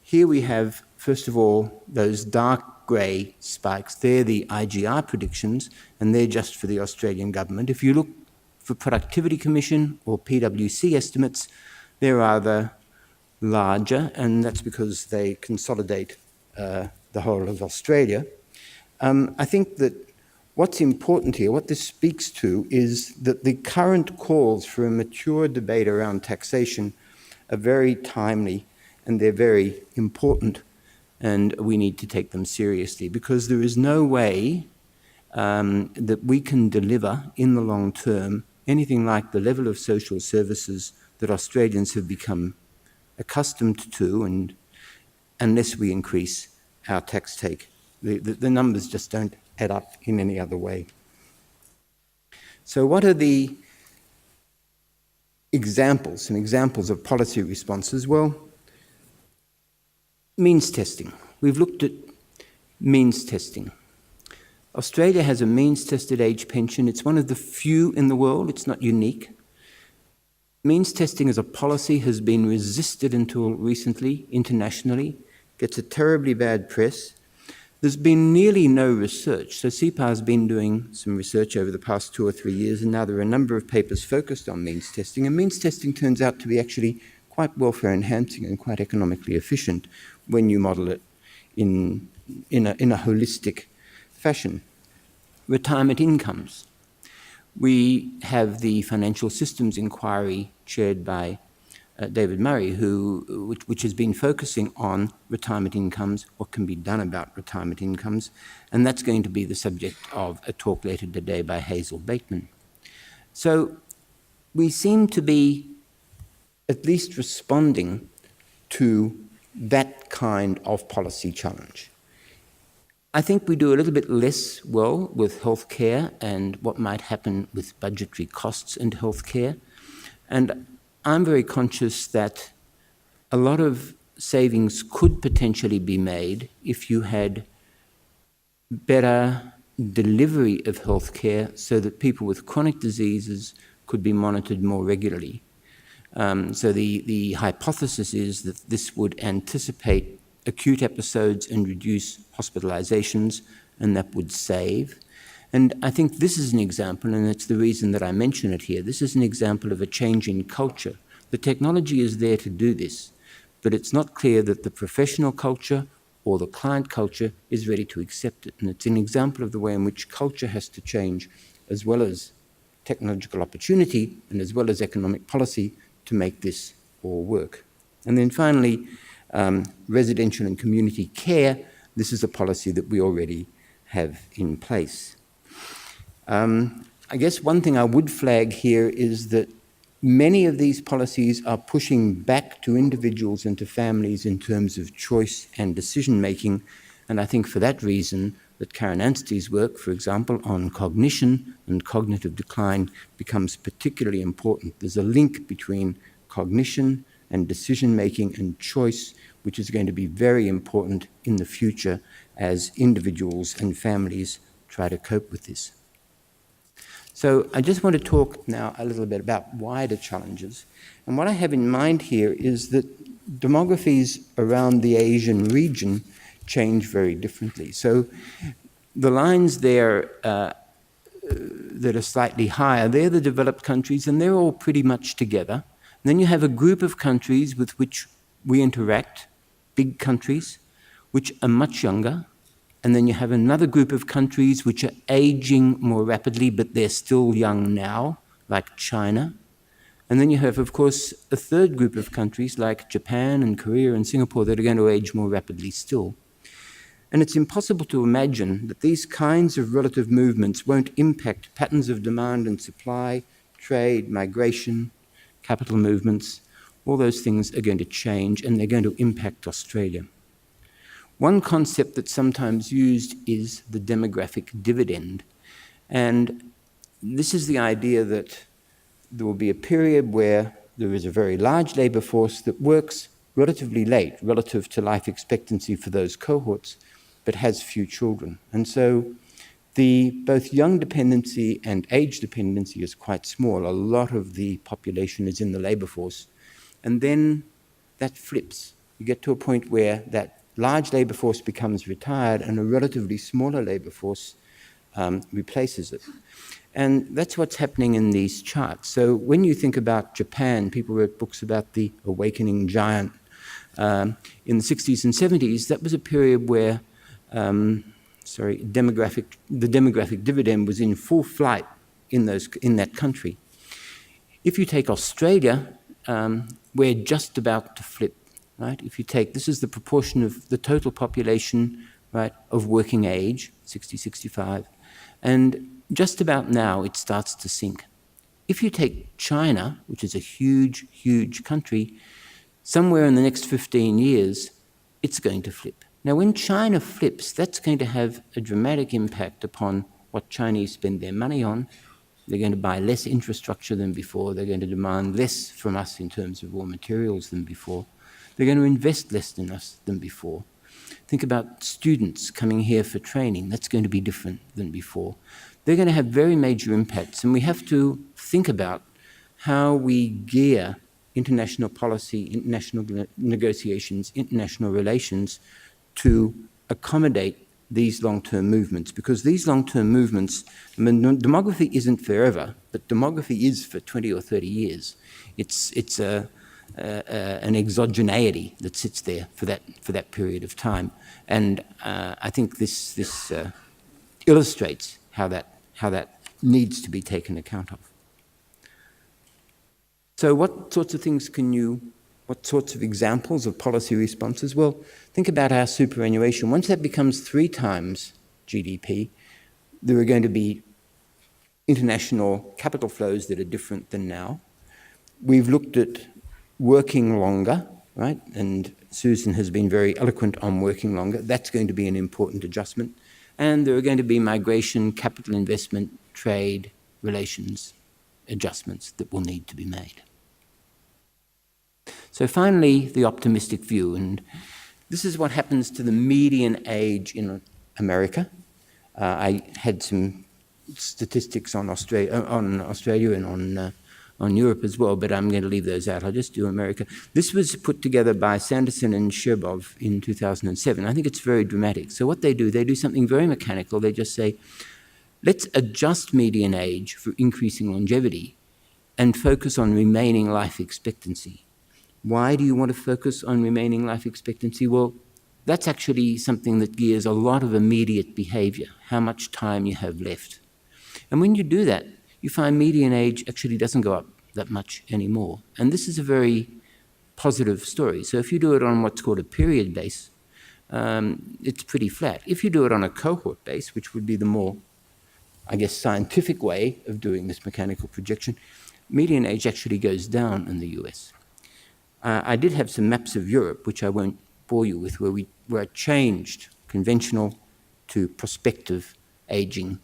here we have, first of all, those dark grey spikes. They're the IGR predictions, and they're just for the Australian government. If you look for Productivity Commission or PwC estimates, they're rather larger, and that's because they consolidate the whole of Australia. I think that what's important here, what this speaks to, is that the current calls for a mature debate around taxation are very timely and they're very important, and we need to take them seriously, because there is no way that we can deliver in the long term anything like the level of social services that Australians have become accustomed to, and unless we increase our tax take. The numbers just don't add up in any other way. So what are the examples, some examples of policy responses? Well, means testing. We've looked at means testing. Australia has a means-tested age pension. It's one of the few in the world. It's not unique. Means testing as a policy has been resisted until recently, internationally, gets a terribly bad press. There's been nearly no research. So CEPA has been doing some research over the past 2 or 3 years, and now there are a number of papers focused on means testing. And means testing turns out to be actually quite welfare enhancing and quite economically efficient when you model it in a holistic fashion. Retirement incomes. We have the Financial Systems Inquiry chaired by David Murray, which has been focusing on retirement incomes, what can be done about retirement incomes, and that's going to be the subject of a talk later today by Hazel Bateman. So we seem to be at least responding to that kind of policy challenge. I think we do a little bit less well with healthcare and what might happen with budgetary costs in healthcare. And I'm very conscious that a lot of savings could potentially be made if you had better delivery of healthcare so that people with chronic diseases could be monitored more regularly. So the hypothesis is that this would anticipate acute episodes and reduce hospitalizations, and that would save. And I think this is an example, and it's the reason that I mention it here. This is an example of a change in culture. The technology is there to do this, but it's not clear that the professional culture or the client culture is ready to accept it. And it's an example of the way in which culture has to change, as well as technological opportunity and as well as economic policy, to make this all work. And then finally, residential and community care. This is a policy that we already have in place. I guess one thing I would flag here is that many of these policies are pushing back to individuals and to families in terms of choice and decision-making, and I think for that reason that Karen Anstey's work, for example, on cognition and cognitive decline becomes particularly important. There's a link between cognition and decision-making and choice, which is going to be very important in the future as individuals and families try to cope with this. So I just want to talk now a little bit about wider challenges. And what I have in mind here is that demographies around the Asian region change very differently. So the lines there that are slightly higher, they're the developed countries, and they're all pretty much together. And then you have a group of countries with which we interact, big countries, which are much younger. And then you have another group of countries which are aging more rapidly, but they're still young now, like China. And then you have, of course, a third group of countries like Japan and Korea and Singapore that are going to age more rapidly still. And it's impossible to imagine that these kinds of relative movements won't impact patterns of demand and supply, trade, migration, capital movements, all those things are going to change and they're going to impact Australia. One concept that's sometimes used is the demographic dividend. And this is the idea that there will be a period where there is a very large labour force that works relatively late relative to life expectancy for those cohorts, but has few children. And so both young dependency and age dependency is quite small. A lot of the population is in the labour force. And then that flips. You get to a point where that large labour force becomes retired and a relatively smaller labour force replaces it. And that's what's happening in these charts. So when you think about Japan, people wrote books about the awakening giant. In the 60s and 70s, that was a period where the demographic dividend was in full flight in that country. If you take Australia, we're just about to flip, right? If you take, this is the proportion of the total population, right, of working age, 60, 65, and just about now it starts to sink. If you take China, which is a huge, huge country, somewhere in the next 15 years, it's going to flip. Now, when China flips, that's going to have a dramatic impact upon what Chinese spend their money on. They're going to buy less infrastructure than before. They're going to demand less from us in terms of raw materials than before. They're going to invest less in us than before. Think about students coming here for training. That's going to be different than before. They're going to have very major impacts, and we have to think about how we gear international policy, international negotiations, international relations to accommodate these long-term movements, because these long-term movements, I mean, demography isn't forever, but demography is for 20 or 30 years. It's an exogeneity that sits there for that period of time, and I think this illustrates how that needs to be taken account of. So what sorts of things what sorts of examples of policy responses? Well, think about our superannuation. Once that becomes 3 times GDP, there are going to be international capital flows that are different than now. We've looked at working longer, right? And Susan has been very eloquent on working longer. That's going to be an important adjustment. And there are going to be migration, capital investment, trade, relations adjustments that will need to be made. So finally, the optimistic view, and this is what happens to the median age in America. I had some statistics on Australia and on Europe as well, but I'm going to leave those out. I'll just do America. This was put together by Sanderson and Sherbov in 2007. I think it's very dramatic. So what they do something very mechanical. They just say, let's adjust median age for increasing longevity and focus on remaining life expectancy. Why do you want to focus on remaining life expectancy? Well, that's actually something that gears a lot of immediate behavior, how much time you have left. And when you do that, you find median age actually doesn't go up that much anymore. And this is a very positive story. So if you do it on what's called a period base, it's pretty flat. If you do it on a cohort base, which would be the more, I guess, scientific way of doing this mechanical projection, median age actually goes down in the US. I did have some maps of Europe, which I won't bore you with, where I changed conventional to prospective aging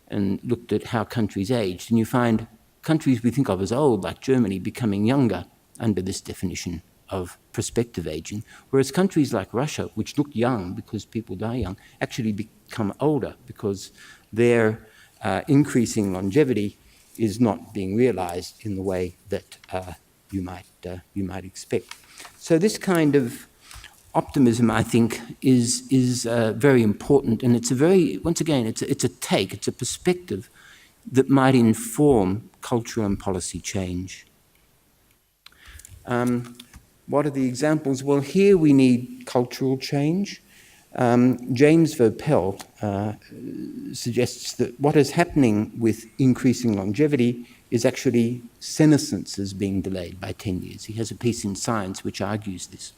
and looked at how countries aged. And you find countries we think of as old, like Germany, becoming younger under this definition of prospective aging, whereas countries like Russia, which look young because people die young, actually become older because their increasing longevity is not being realized in the way that you might expect. So this kind of optimism, I think, is very important, and it's a perspective that might inform cultural and policy change. What are the examples? Well, here we need cultural change. James Vopel suggests that what is happening with increasing longevity is actually senescence is being delayed by 10 years. He has a piece in Science which argues this.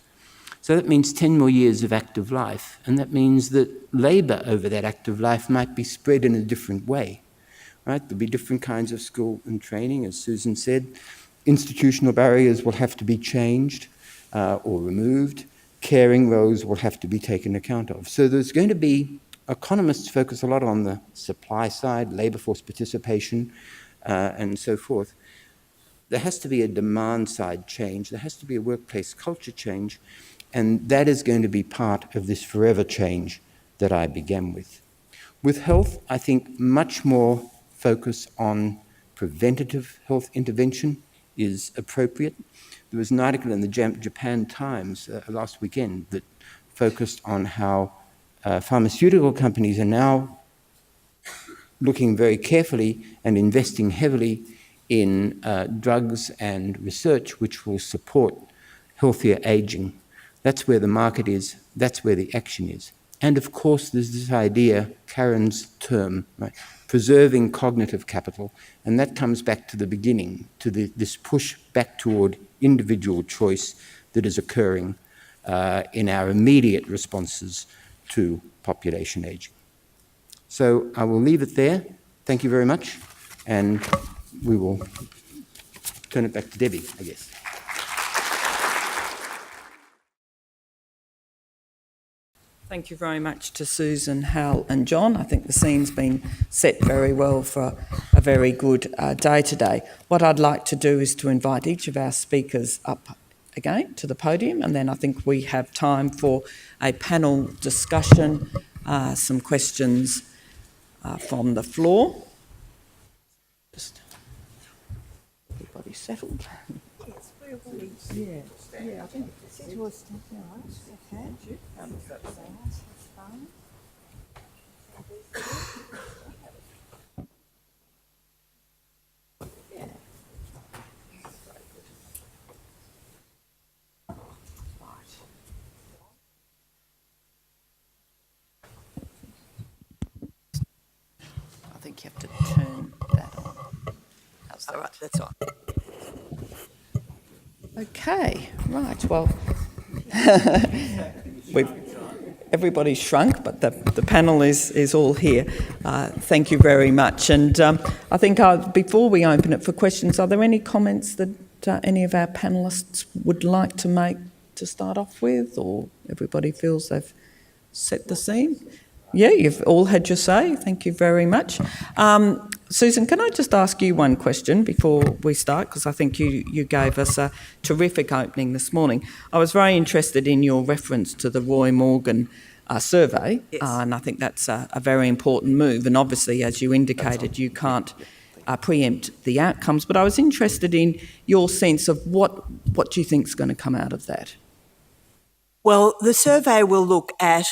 So that means 10 more years of active life, and that means that labour over that active life might be spread in a different way, right? There'll be different kinds of school and training, as Susan said. Institutional barriers will have to be changed or removed. Caring roles will have to be taken account of. So there's going to be, economists focus a lot on the supply side, labour force participation, and so forth. There has to be a demand side change. There has to be a workplace culture change. And that is going to be part of this forever change that I began with. With health, I think much more focus on preventative health intervention is appropriate. There was an article in the Japan Times last weekend that focused on how pharmaceutical companies are now looking very carefully and investing heavily in drugs and research which will support healthier aging. That's where the market is, that's where the action is. And of course, there's this idea, Karen's term, right, preserving cognitive capital, and that comes back to the beginning, to this push back toward individual choice that is occurring in our immediate responses to population aging. So I will leave it there. Thank you very much, and we will turn it back to Debbie, I guess. Thank you very much to Susan, Hal and John. I think the scene's been set very well for a very good day today. What I'd like to do is to invite each of our speakers up again to the podium, and then I think we have time for a panel discussion, some questions from the floor. Just everybody settled. Yeah, I think it was. Okay. Yeah. I think you have to turn that on. That's all right. That's on. Okay, right. Well, everybody's shrunk, but the panel is all here. Thank you very much. And I think before we open it for questions, are there any comments that any of our panellists would like to make to start off with, or everybody feels they've set the scene? Yeah, you've all had your say. Thank you very much. Susan, can I just ask you one question before we start? Because I think you gave us a terrific opening this morning. I was very interested in your reference to the Roy Morgan survey, Yes. And I think that's a very important move. And obviously, as you indicated, you can't preempt the outcomes. But I was interested in your sense of what do you think is going to come out of that? Well, the survey will look at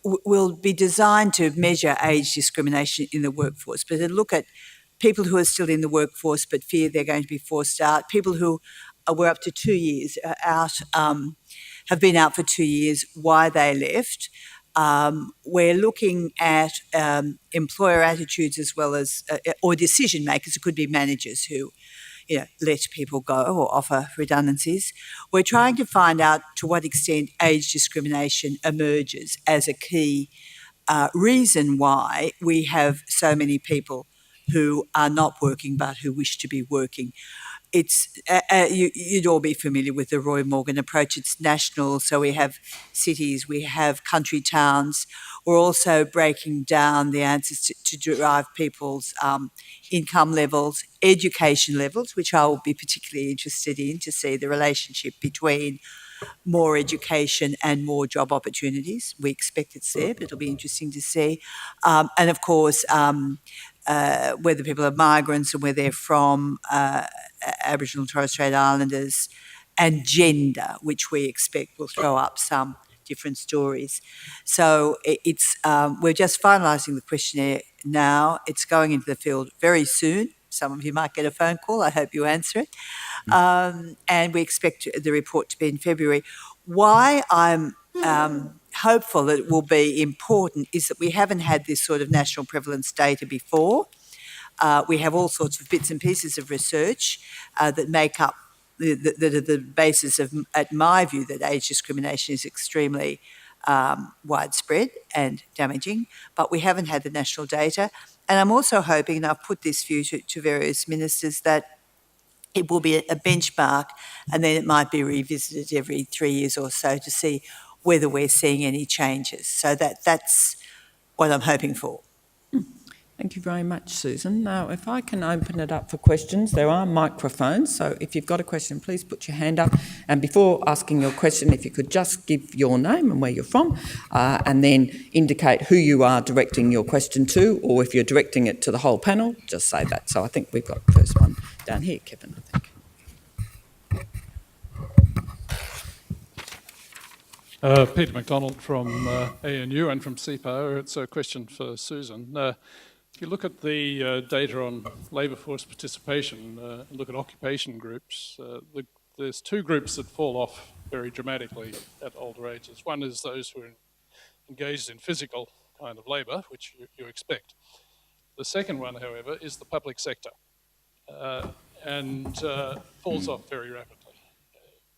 will be designed to measure age discrimination in the workforce, but it'll look at people who are still in the workforce but fear they're going to be forced out, people who were up to 2 years out, have been out for 2 years, why they left. We're looking at employer attitudes as well as, or decision makers. It could be managers who let people go or offer redundancies. We're trying to find out to what extent age discrimination emerges as a key reason why we have so many people who are not working but who wish to be working. It's you'd all be familiar with the Roy Morgan approach. It's national, so we have cities, we have country towns. We're also breaking down the answers to derive people's income levels, education levels, which I will be particularly interested in to see the relationship between more education and more job opportunities. We expect it's there, but it'll be interesting to see. And of course, whether people are migrants and where they're from, Aboriginal and Torres Strait Islanders, and gender, which we expect will throw up some different stories. So we're just finalising the questionnaire now. It's going into the field very soon. Some of you might get a phone call. I hope you answer it. And we expect the report to be in February. Why I'm hopeful that it will be important is that we haven't had this sort of national prevalence data before. We have all sorts of bits and pieces of research that make up the basis of, at my view, that age discrimination is extremely widespread and damaging, but we haven't had the national data. And I'm also hoping, and I've put this view to various ministers, that it will be a benchmark, and then it might be revisited every 3 years or so to see whether we're seeing any changes. So that's what I'm hoping for. Thank you very much, Susan. Now, if I can open it up for questions, there are microphones, so if you've got a question, please put your hand up. And before asking your question, if you could just give your name and where you're from, and then indicate who you are directing your question to, or if you're directing it to the whole panel, just say that. So I think we've got the first one down here, Kevin, I think. Peter MacDonald from ANU and from CPO. It's a question for Susan. If you look at the data on labour force participation and look at occupation groups, there's two groups that fall off very dramatically at older ages. One is those who are engaged in physical kind of labour, which you expect. The second one, however, is the public sector and falls off very rapidly.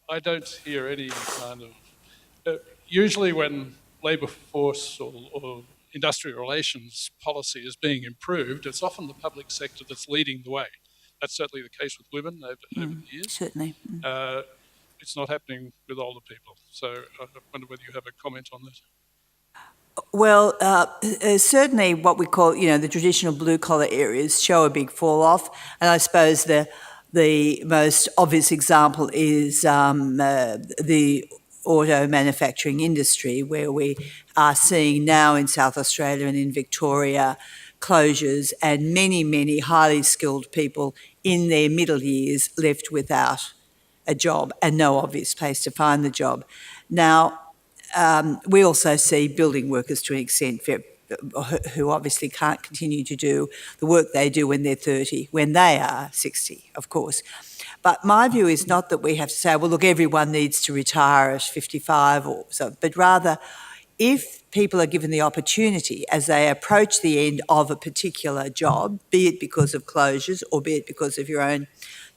I don't hear any kind of... usually when labour force or industrial relations policy is being improved, it's often the public sector that's leading the way. That's certainly the case with women over the years. Certainly. It's not happening with older people. So I wonder whether you have a comment on that. Well, certainly what we call, the traditional blue-collar areas show a big fall-off, and I suppose the most obvious example is the auto manufacturing industry, where we are seeing now in South Australia and in Victoria closures and many, many highly skilled people in their middle years left without a job and no obvious place to find the job. Now, we also see building workers to an extent who obviously can't continue to do the work they do when they're 30, when they are 60, of course. But my view is not that we have to say, well, look, everyone needs to retire at 55 or so, but rather if people are given the opportunity as they approach the end of a particular job, be it because of closures or be it because of your own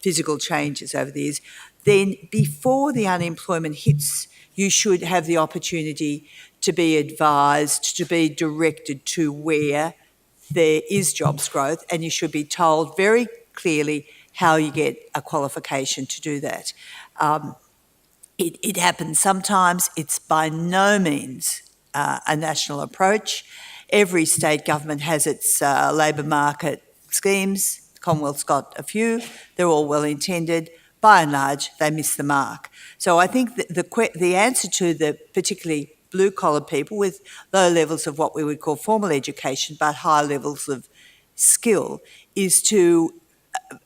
physical changes over the years, then before the unemployment hits, you should have the opportunity to be advised, to be directed to where there is jobs growth, and you should be told very clearly how you get a qualification to do that. It happens sometimes. It's by no means a national approach. Every state government has its labour market schemes. The Commonwealth's got a few. They're all well intended. By and large, they miss the mark. So I think that the answer to the particularly blue-collar people with low levels of what we would call formal education but high levels of skill is to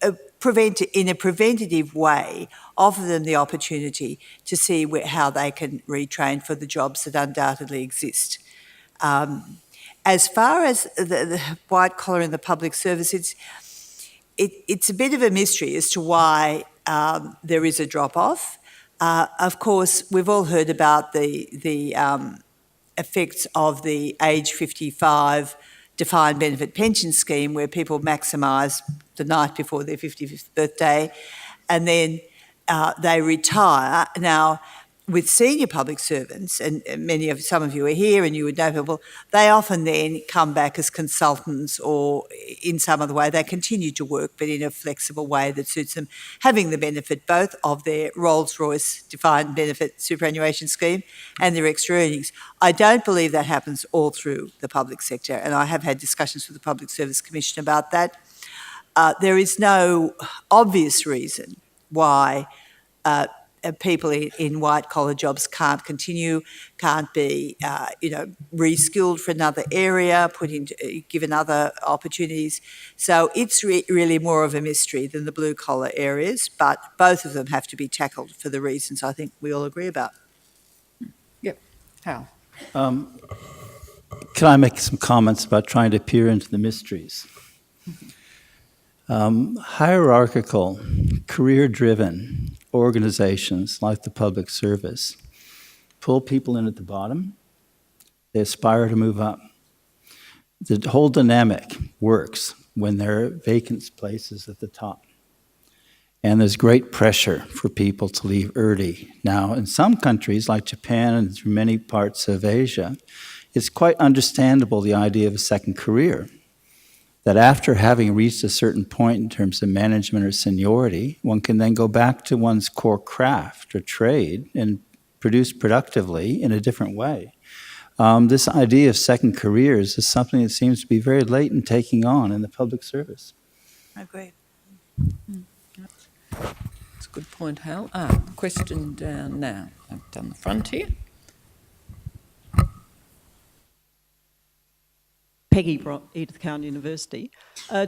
in a preventative way, offer them the opportunity to see how they can retrain for the jobs that undoubtedly exist. As far as the white collar in the public service, it's a bit of a mystery as to why there is a drop-off. Of course, we've all heard about the effects of the age 55 defined benefit pension scheme, where people maximise the night before their 55th birthday and then they retire. Now, with senior public servants, and some of you are here and you would know people, they often then come back as consultants or in some other way. They continue to work, but in a flexible way that suits them, having the benefit both of their Rolls-Royce defined benefit superannuation scheme and their extra earnings. I don't believe that happens all through the public sector, and I have had discussions with the Public Service Commission about that. There is no obvious reason why people in white-collar jobs can't continue, can't be, re-skilled for another area, given other opportunities. So it's really more of a mystery than the blue-collar areas, but both of them have to be tackled for the reasons I think we all agree about. Yep. Hal? Can I make some comments about trying to peer into the mysteries? Hierarchical, career-driven organizations like the public service pull people in at the bottom. They aspire to move up. The whole dynamic works when there are vacant places at the top. And there's great pressure for people to leave early. Now, in some countries like Japan and through many parts of Asia, it's quite understandable, the idea of a second career. that after having reached a certain point in terms of management or seniority, one can then go back to one's core craft or trade and produce productively in a different way. This idea of second careers is something that seems to be very late in taking on in the public service. I agree. That's a good point, Hal. Question down now, down the front here. Peggy Brock, Edith Cowan University.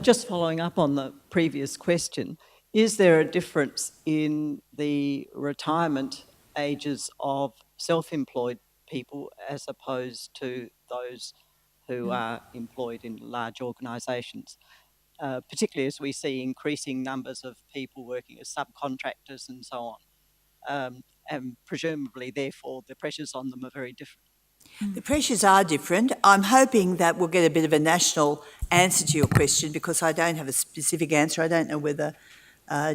Just following up on the previous question, is there a difference in the retirement ages of self-employed people as opposed to those who are employed in large organisations, particularly as we see increasing numbers of people working as subcontractors and so on, and presumably, therefore, the pressures on them are very different? The pressures are different. I'm hoping that we'll get a bit of a national answer to your question because I don't have a specific answer. I don't know whether,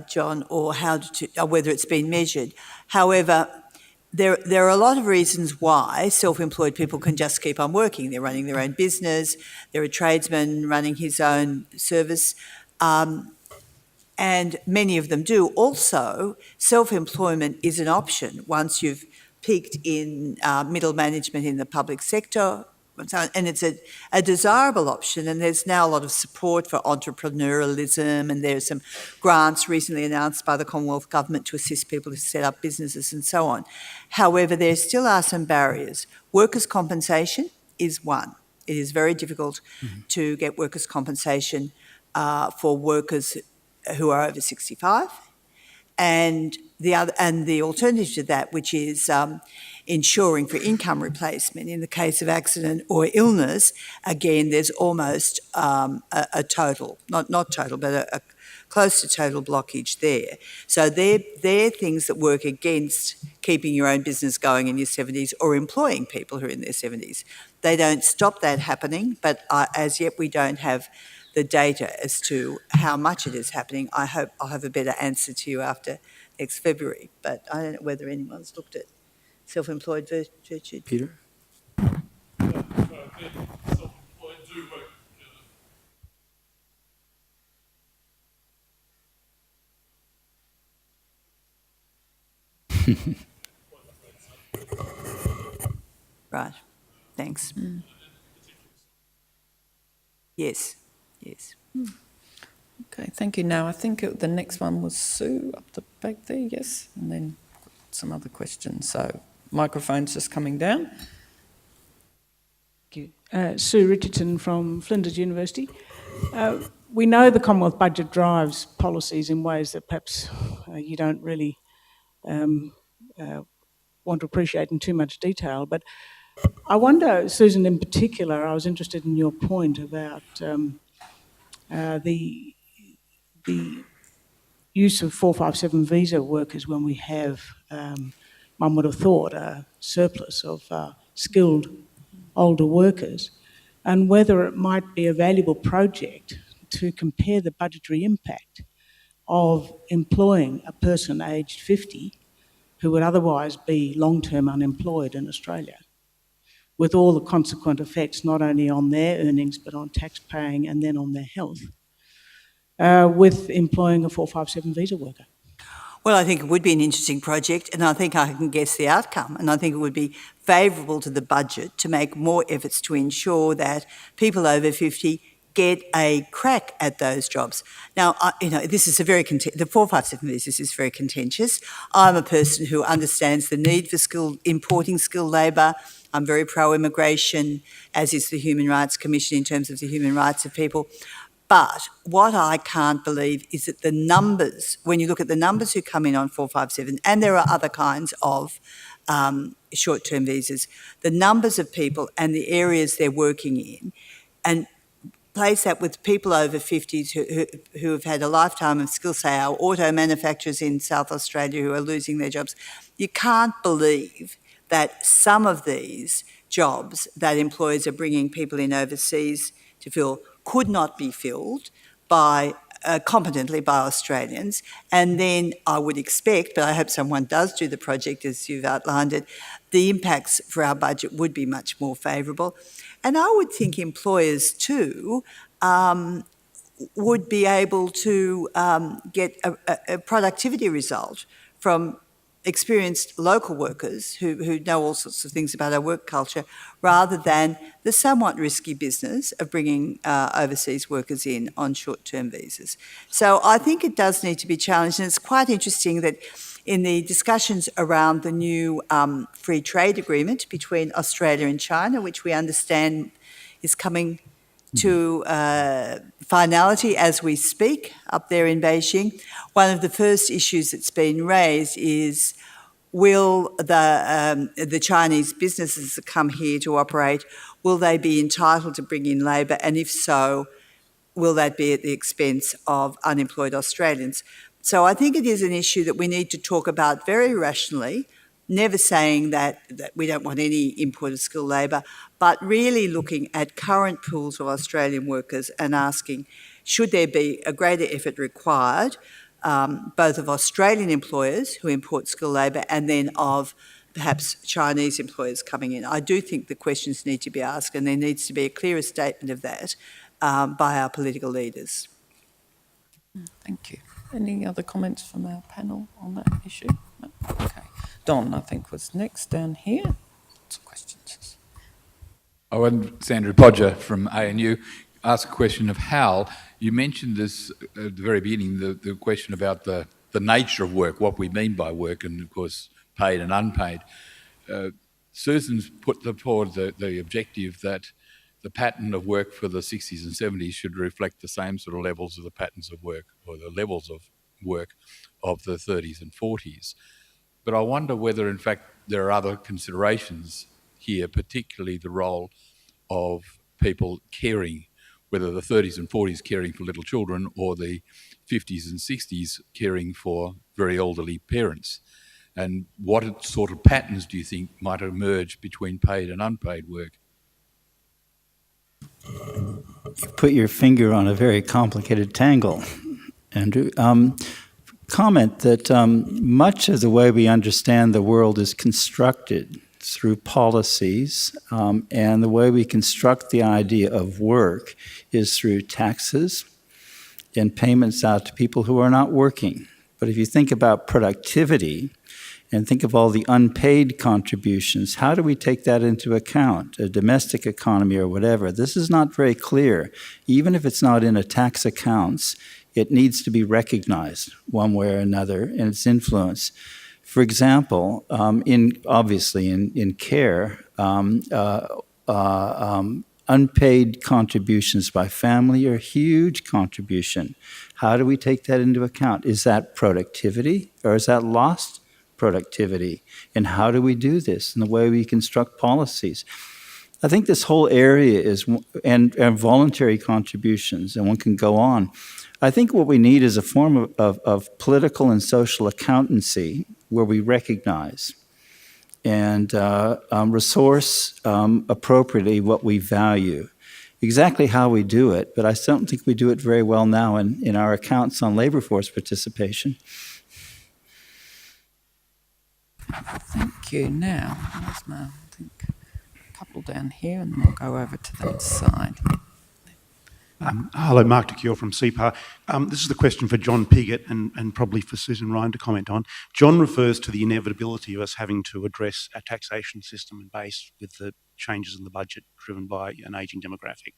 John, or whether it's been measured. However, there are a lot of reasons why self-employed people can just keep on working. They're running their own business. They're a tradesman running his own service. And many of them do. Also, self-employment is an option once you've peaked in middle management in the public sector, and it's a desirable option, and there's now a lot of support for entrepreneurialism, and there's some grants recently announced by the Commonwealth Government to assist people to set up businesses and so on. However, there still are some barriers. Workers' compensation is one. It is very difficult to get workers' compensation for workers who are over 65. And the alternative to that, which is insuring for income replacement in the case of accident or illness, again, there's almost a total, not total, but a close to total blockage there. So they're things that work against keeping your own business going in your 70s or employing people who are in their 70s. They don't stop that happening, but as yet we don't have the data as to how much it is happening. I hope I'll have a better answer to you after next February, but I don't know whether anyone's looked at self-employed virtue. Peter? Self-employed do work together. Right, thanks. Yes. Okay, thank you. Now, I think the next one was Sue up the back there, yes? And then some other questions. So, microphone's just coming down. Thank you. Sue Richardson from Flinders University. We know the Commonwealth budget drives policies in ways that perhaps you don't really want to appreciate in too much detail, but I wonder, Susan, in particular, I was interested in your point about the use of 457 visa workers when we have, one would have thought, a surplus of skilled older workers, and whether it might be a valuable project to compare the budgetary impact of employing a person aged 50 who would otherwise be long-term unemployed in Australia, with all the consequent effects not only on their earnings but on tax paying and then on their health, with employing a 457 visa worker. Well, I think it would be an interesting project, and I think I can guess the outcome, and I think it would be favourable to the budget to make more efforts to ensure that people over 50 get a crack at those jobs. Now, this is the 457 visas is very contentious. I'm a person who understands the need for importing skilled labour. I'm very pro-immigration, as is the Human Rights Commission in terms of the human rights of people. But what I can't believe is that the numbers, when you look at the numbers who come in on 457, and there are other kinds of short-term visas, the numbers of people and the areas they're working in, and place that with people over 50s who have had a lifetime of skills, say our auto manufacturers in South Australia who are losing their jobs, you can't believe that some of these jobs that employers are bringing people in overseas to fill could not be filled competently by Australians. And then I would expect, but I hope someone does do the project as you've outlined it, the impacts for our budget would be much more favourable. And I would think employers too would be able to get a productivity result from experienced local workers who know all sorts of things about our work culture, rather than the somewhat risky business of bringing overseas workers in on short-term visas. So I think it does need to be challenged, and it's quite interesting that in the discussions around the new free trade agreement between Australia and China, which we understand is coming to finality as we speak up there in Beijing, one of the first issues that's been raised is, will the Chinese businesses that come here to operate, will they be entitled to bring in labour, and if so, will that be at the expense of unemployed Australians? So I think it is an issue that we need to talk about very rationally, never saying that we don't want any imported skilled labour, but really looking at current pools of Australian workers and asking, should there be a greater effort required, both of Australian employers who import skilled labour and then of perhaps Chinese employers coming in? I do think the questions need to be asked, and there needs to be a clearer statement of that by our political leaders. Thank you. Any other comments from our panel on that issue? No? Okay. Don, I think, was next down here. Some questions. I want Sandra Podger from ANU ask a question of Hal. You mentioned this at the very beginning, the question about the nature of work, what we mean by work, and of course paid and unpaid. Susan's put forward the objective that the pattern of work for the 60s and 70s should reflect the same sort of levels of the patterns of work, or the levels of work of the 30s and 40s. But I wonder whether, in fact, there are other considerations here, particularly the role of people caring, whether the 30s and 40s caring for little children or the 50s and 60s caring for very elderly parents. And what sort of patterns do you think might emerge between paid and unpaid work? Put your finger on a very complicated tangle, Andrew. Comment that much of the way we understand the world is constructed through policies, and the way we construct the idea of work is through taxes and payments out to people who are not working. But if you think about productivity and think of all the unpaid contributions, how do we take that into account? A domestic economy or whatever. This is not very clear. Even if it's not in a tax accounts, it needs to be recognized one way or another in its influence. For example, obviously in care, unpaid contributions by family are a huge contribution. How do we take that into account? Is that productivity, or is that lost productivity? And how do we do this in the way we construct policies? I think this whole area is, and voluntary contributions, and one can go on. I think what we need is a form of political and social accountancy where we recognize and resource appropriately what we value. Exactly how we do it, but I don't think we do it very well now in our accounts on labor force participation. Thank you. Now, there's I think a couple down here, and then we'll go over to that side. Hello, Mark DeCure from CPAR. This is the question for John Pigott and probably for Susan Ryan to comment on. John refers to the inevitability of us having to address our taxation system and base with the changes in the budget driven by an ageing demographic.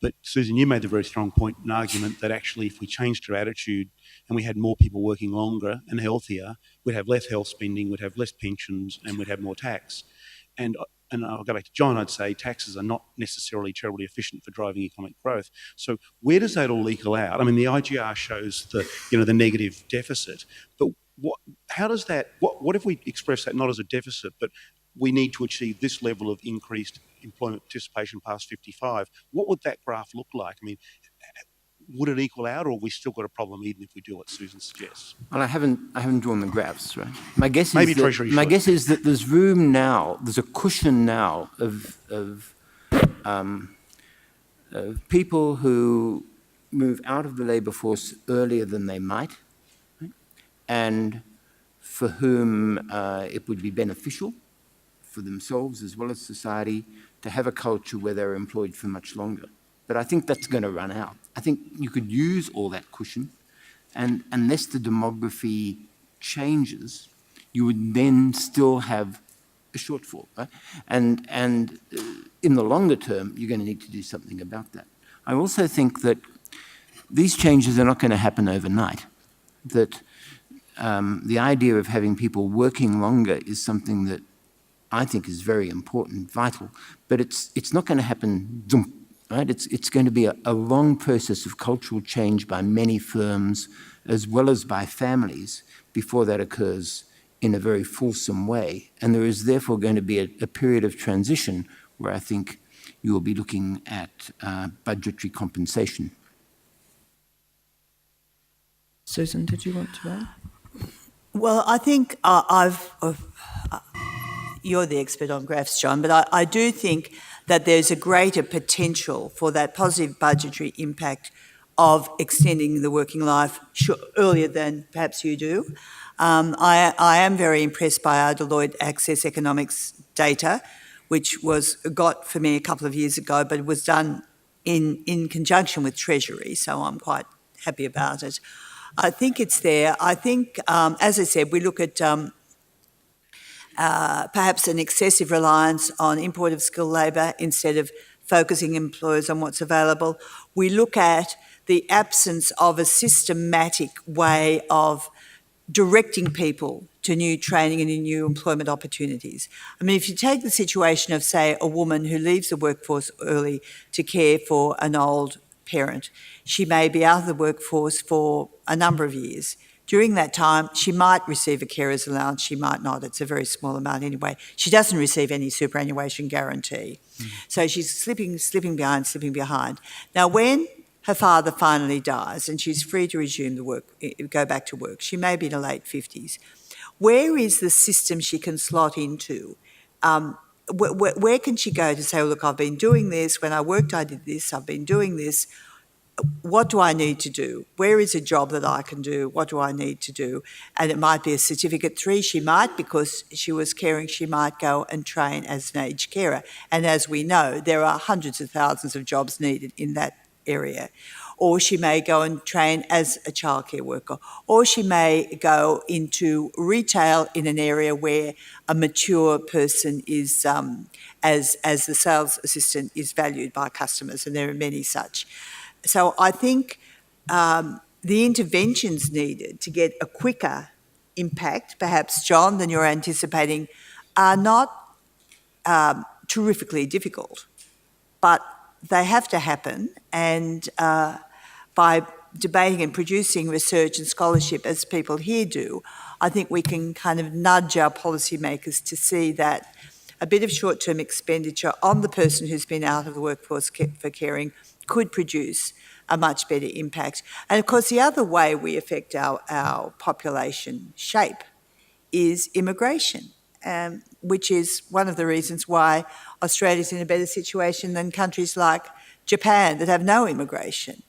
But Susan, you made the very strong point and argument that actually if we changed our attitude and we had more people working longer and healthier, we'd have less health spending, we'd have less pensions, and we'd have more tax. And I'll go back to John, I'd say taxes are not necessarily terribly efficient for driving economic growth. So where does that all equal out? I mean, the IGR shows the negative deficit, but how does that, what if we express that not as a deficit, but we need to achieve this level of increased employment participation past 55? What would that graph look like? I mean, would it equal out, or have we still got a problem even if we do what Susan suggests? Well, I haven't drawn the graphs, right? My guess is that there's room now, there's a cushion now of people who move out of the labour force earlier than they might, right? And for whom it would be beneficial for themselves as well as society to have a culture where they're employed for much longer. but I think that's going to run out. I think you could use all that cushion, and unless the demography changes, you would then still have a shortfall, right? And in the longer term, you're going to need to do something about that. I also think that these changes are not going to happen overnight, that the idea of having people working longer is something that I think is very important, vital, but it's not going to happen, right? It's going to be a long process of cultural change by many firms as well as by families before that occurs in a very fulsome way. And there is therefore going to be a period of transition where I think you will be looking at budgetary compensation. Susan, did you want to add? Well, I think you're the expert on graphs, John, but I do think that there's a greater potential for that positive budgetary impact of extending the working life earlier than perhaps you do. I am very impressed by our Deloitte Access Economics data, which got for me a couple of years ago, but it was done in conjunction with Treasury, so I'm quite happy about it. I think it's there. I think, as I said, we look at perhaps an excessive reliance on import of skilled labour instead of focusing employers on what's available. We look at the absence of a systematic way of directing people to new training and new employment opportunities. I mean, if you take the situation of, say, a woman who leaves the workforce early to care for an old parent, she may be out of the workforce for a number of years. During that time, she might receive a carer's allowance, she might not. It's a very small amount anyway. She doesn't receive any superannuation guarantee. So she's slipping behind. Now, when her father finally dies and she's free to resume go back to work, she may be in her late 50s. Where is the system she can slot into? Where can she go to say, well, look, I've been doing this. When I worked, I did this. I've been doing this. What do I need to do? Where is a job that I can do? What do I need to do? And it might be a Certificate 3. She might, because she was caring, she might go and train as an aged carer. And as we know, there are hundreds of thousands of jobs needed in that area. Or she may go and train as a childcare worker. Or she may go into retail in an area where a mature person is, as the sales assistant, is valued by customers, and there are many such. So I think the interventions needed to get a quicker impact, perhaps, John, than you're anticipating, are not terrifically difficult, but they have to happen, and by debating and producing research and scholarship, as people here do, I think we can kind of nudge our policymakers to see that a bit of short-term expenditure on the person who's been out of the workforce for caring could produce a much better impact. And of course, the other way we affect our population shape is immigration, which is one of the reasons why Australia's in a better situation than countries like Japan that have no immigration.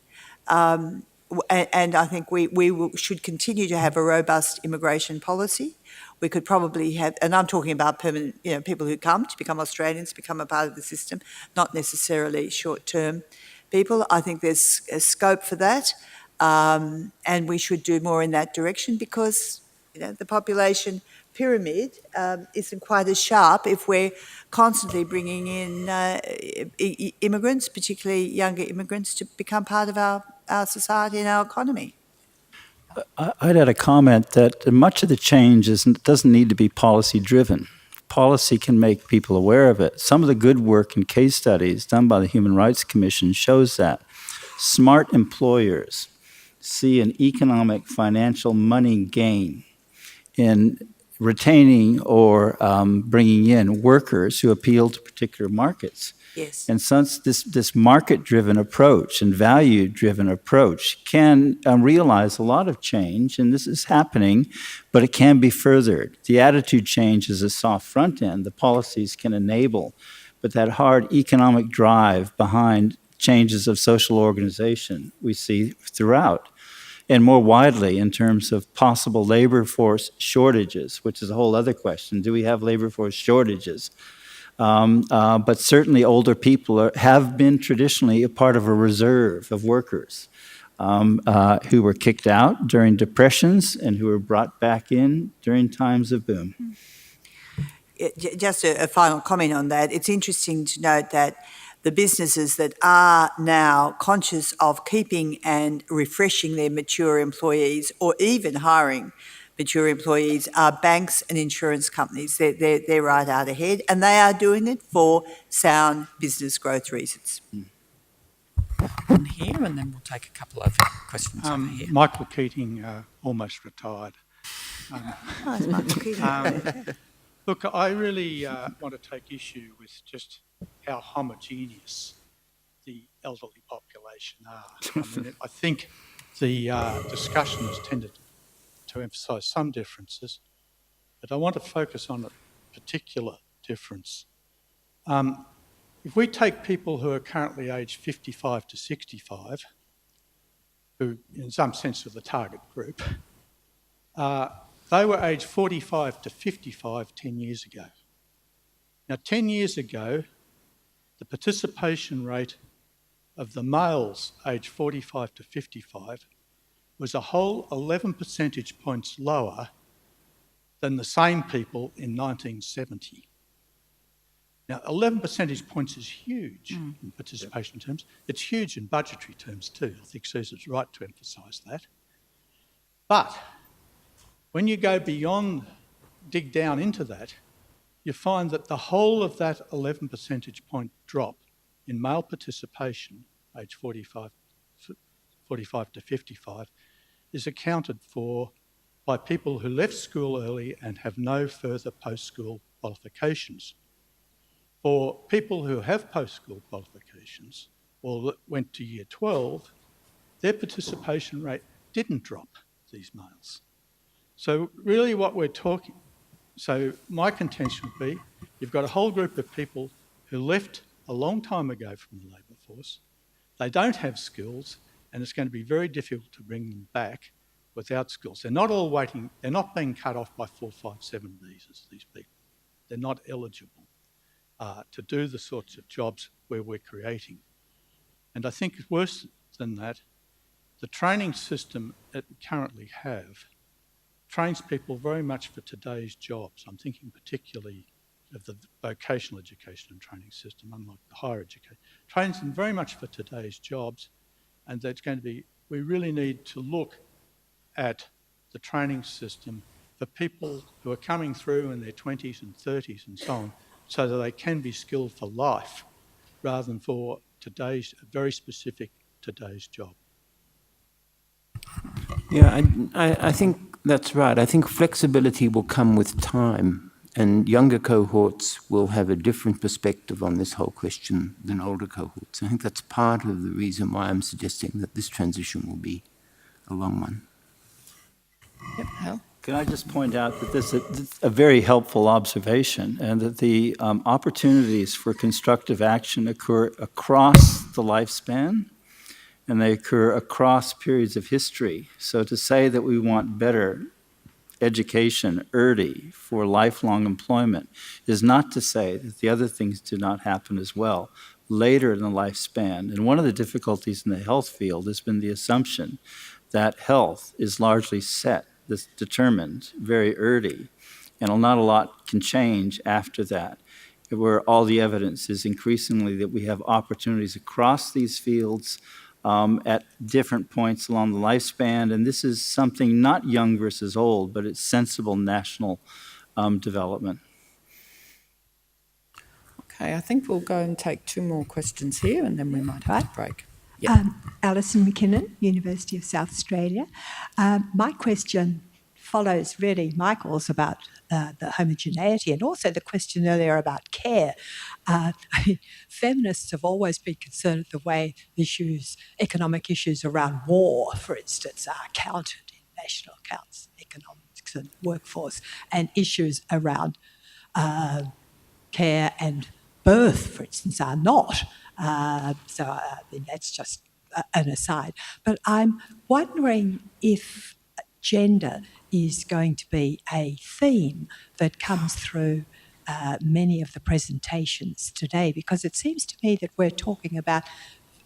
And I think we should continue to have a robust immigration policy. We could probably have, and I'm talking about permanent, people who come to become Australians, become a part of the system, not necessarily short-term people. I think there's a scope for that, and we should do more in that direction because the population pyramid isn't quite as sharp if we're constantly bringing in immigrants, particularly younger immigrants, to become part of our society and our economy. I'd add a comment that much of the change doesn't need to be policy-driven. Policy can make people aware of it. Some of the good work and case studies done by the Human Rights Commission shows that smart employers see an economic, financial money gain in retaining or bringing in workers who appeal to particular markets. Yes. And since this market-driven approach and value-driven approach can realize a lot of change, and this is happening, but it can be furthered. The attitude change is a soft front end. The policies can enable, but that hard economic drive behind changes of social organization we see throughout. And more widely in terms of possible labor force shortages, which is a whole other question. Do we have labor force shortages? But certainly older people have been traditionally a part of a reserve of workers who were kicked out during depressions and who were brought back in during times of boom. Just a final comment on that. It's interesting to note that the businesses that are now conscious of keeping and refreshing their mature employees, or even hiring mature employees, are banks and insurance companies. They're right out ahead, and they are doing it for sound business growth reasons. One here, and then we'll take a couple of questions over here. Michael Keating, almost retired. Nice, Michael Keating. Look, I really want to take issue with just how homogeneous the elderly population are. I mean, I think the discussion has tended to emphasise some differences, but I want to focus on a particular difference. If we take people who are currently aged 55 to 65, who in some sense are the target group, they were aged 45 to 55 10 years ago. Now, 10 years ago, the participation rate of the males aged 45 to 55 was a whole 11 percentage points lower than the same people in 1970. Now, 11 percentage points is huge in participation terms. It's huge in budgetary terms too. I think Susan's right to emphasise that. But when you go beyond, dig down into that, you find that the whole of that 11 percentage point drop in male participation, age 45 to 55, is accounted for by people who left school early and have no further post-school qualifications. For people who have post-school qualifications or went to year 12, their participation rate didn't drop, these males. So really what we're talking, so my contention would be, you've got a whole group of people who left a long time ago from the labour force. They don't have skills, and it's going to be very difficult to bring them back without skills. They're not all waiting, they're not being cut off by 457 visas, these people. They're not eligible to do the sorts of jobs where we're creating. And I think worse than that, the training system that we currently have trains people very much for today's jobs. I'm thinking particularly of the vocational education and training system, unlike the higher education. Trains them very much for today's jobs, and that's going to be, we really need to look at the training system for people who are coming through in their 20s and 30s and so on, so that they can be skilled for life rather than for today's, very specific today's job. Yeah, I think that's right. I think flexibility will come with time, and younger cohorts will have a different perspective on this whole question than older cohorts. I think that's part of the reason why I'm suggesting that this transition will be a long one. Yep, Hal? Can I just point out that this is a very helpful observation, and that the opportunities for constructive action occur across the lifespan, and they occur across periods of history. So to say that we want better education early for lifelong employment is not to say that the other things do not happen as well later in the lifespan. And one of the difficulties in the health field has been the assumption that health is largely set, this determined very early, and not a lot can change after that, where all the evidence is increasingly that we have opportunities across these fields at different points along the lifespan. And this is something not young versus old, but it's sensible national development. Okay, I think we'll go and take two more questions here, and then we might have a break. Alison McKinnon, University of South Australia. My question follows really Michael's about the homogeneity, and also the question earlier about care. Feminists have always been concerned with the way issues, economic issues around war, for instance, are counted in national accounts, economics and workforce, and issues around care and birth, for instance, are not. So I think that's just an aside. But I'm wondering if gender is going to be a theme that comes through many of the presentations today, because it seems to me that we're talking about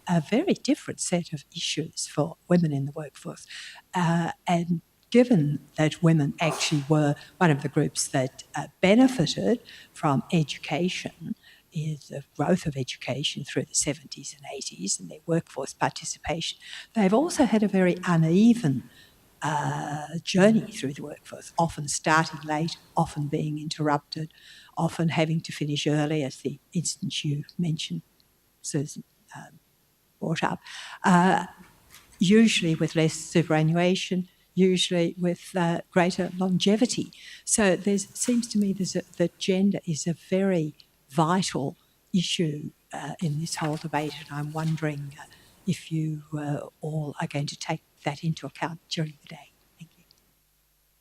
a very different set of issues for women in the workforce. And given that women actually were one of the groups that benefited from education, is the growth of education through the 70s and 80s and their workforce participation, they've also had a very uneven journey through the workforce, often starting late, often being interrupted, often having to finish early, as the instance you mentioned, Susan, brought up, usually with less superannuation, usually with greater longevity. So there seems to me that gender is a very vital issue in this whole debate, and I'm wondering if you all are going to take that into account during the day. Thank you.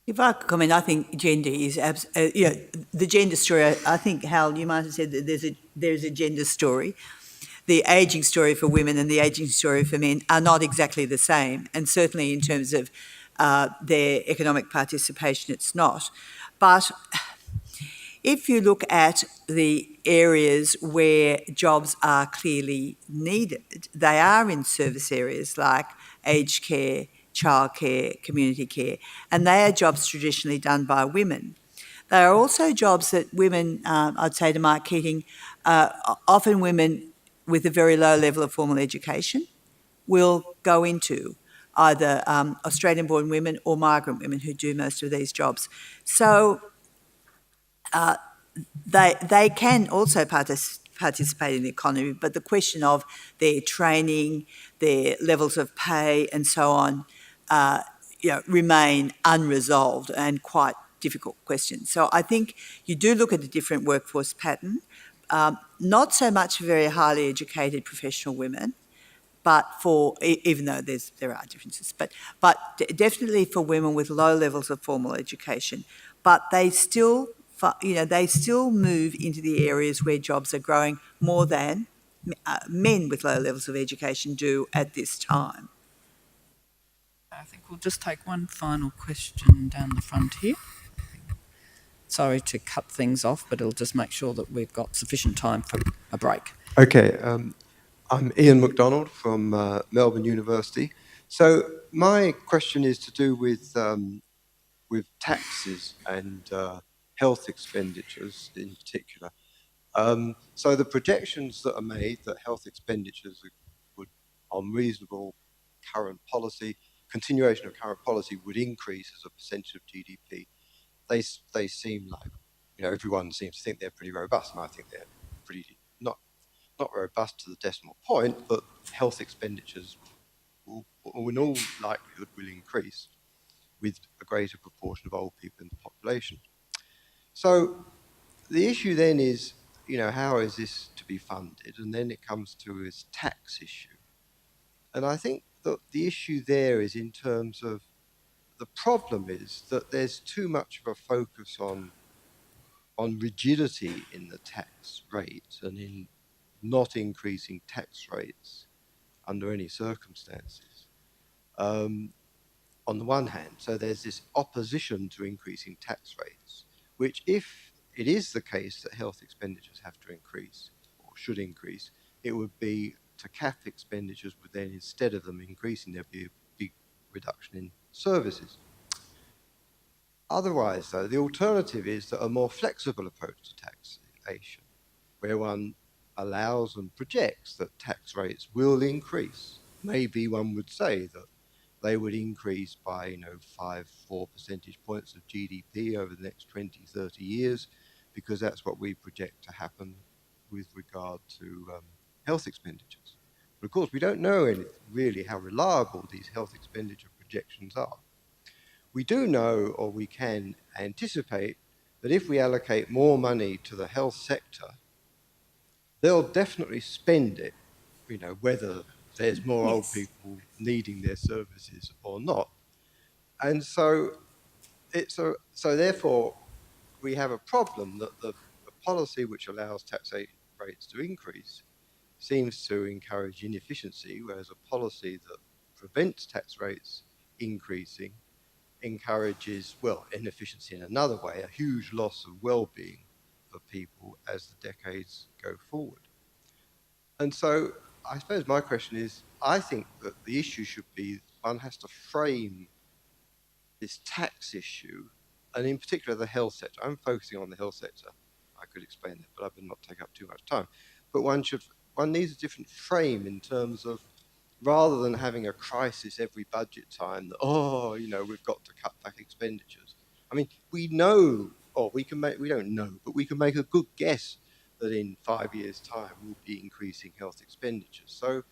If I could comment, I think gender is the gender story. I think, Hal, you might have said that there's a gender story. The ageing story for women and the ageing story for men are not exactly the same, and certainly in terms of their economic participation, it's not. But if you look at the areas where jobs are clearly needed, they are in service areas like aged care, childcare, community care, and they are jobs traditionally done by women. They are also jobs that women, I'd say to Mark Keating, often women with a very low level of formal education will go into, either Australian-born women or migrant women who do most of these jobs. So they can also participate in the economy, but the question of their training, their levels of pay and so on, remain unresolved and quite difficult questions. So I think you do look at a different workforce pattern, not so much for very highly educated professional women, but even though there are differences, but definitely for women with low levels of formal education. But they still move into the areas where jobs are growing more than men with low levels of education do at this time. I think we'll just take one final question down the front here. Sorry to cut things off, but it'll just make sure that we've got sufficient time for a break. Okay, I'm Ian MacDonald from Melbourne University. So my question is to do with taxes and health expenditures in particular. So the projections that are made that health expenditures would, on reasonable current policy, continuation of current policy would increase as a percentage of GDP. They seem like, everyone seems to think they're pretty robust, and I think they're pretty not robust to the decimal point, but health expenditures will in all likelihood will increase with a greater proportion of old people in the population. So the issue then is, how is this to be funded? And then it comes to this tax issue. And I think that the issue there is in terms of the problem is that there's too much of a focus on rigidity in the tax rate and in not increasing tax rates under any circumstances. On the one hand, so there's this opposition to increasing tax rates, which if it is the case that health expenditures have to increase or should increase, it would be to cap expenditures, would then instead of them increasing, there'd be a big reduction in services. Otherwise, though, the alternative is that a more flexible approach to taxation, where one allows and projects that tax rates will increase. Maybe one would say that they would increase by 4 percentage points of GDP over the next 20, 30 years, because that's what we project to happen with regard to health expenditures. But of course, we don't know really how reliable these health expenditure projections are. We do know, or we can anticipate, that if we allocate more money to the health sector, they'll definitely spend it, whether there's more old people needing their services or not. And so therefore we have a problem that the policy which allows taxation rates to increase seems to encourage inefficiency, whereas a policy that prevents tax rates increasing encourages, inefficiency in another way, a huge loss of well-being for people as the decades go forward. And so I suppose my question is, I think that the issue should be one has to frame this tax issue, and in particular the health sector. I'm focusing on the health sector. I could explain that, but I will not take up too much time. But one needs a different frame in terms of, rather than having a crisis every budget time, that, oh, you know, we've got to cut back expenditures. I mean, we know, or we don't know, but we can make a good guess that in 5 years' time we'll be increasing health expenditures. So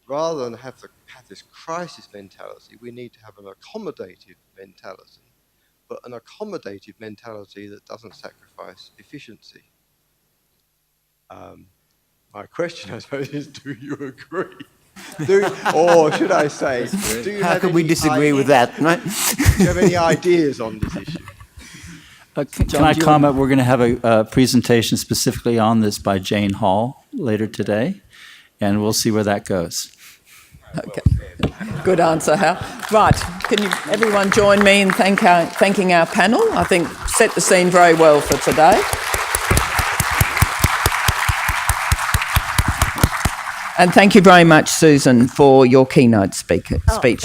rather than have this crisis mentality, we need to have an accommodative mentality, but an accommodative mentality that doesn't sacrifice efficiency. My question, I suppose, is, do you agree? Or should I say, do you How can we disagree with that, right? Do you have any ideas on this issue? Can I comment? We're going to have a presentation specifically on this by Jane Hall later today, and we'll see where that goes. Okay. Good answer, Hal. Right, can you everyone join me in thanking our panel? I think set the scene very well for today. And thank you very much, Susan, for your keynote speech.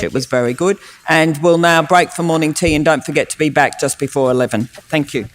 It was very good. And we'll now break for morning tea, and don't forget to be back just before 11. Thank you.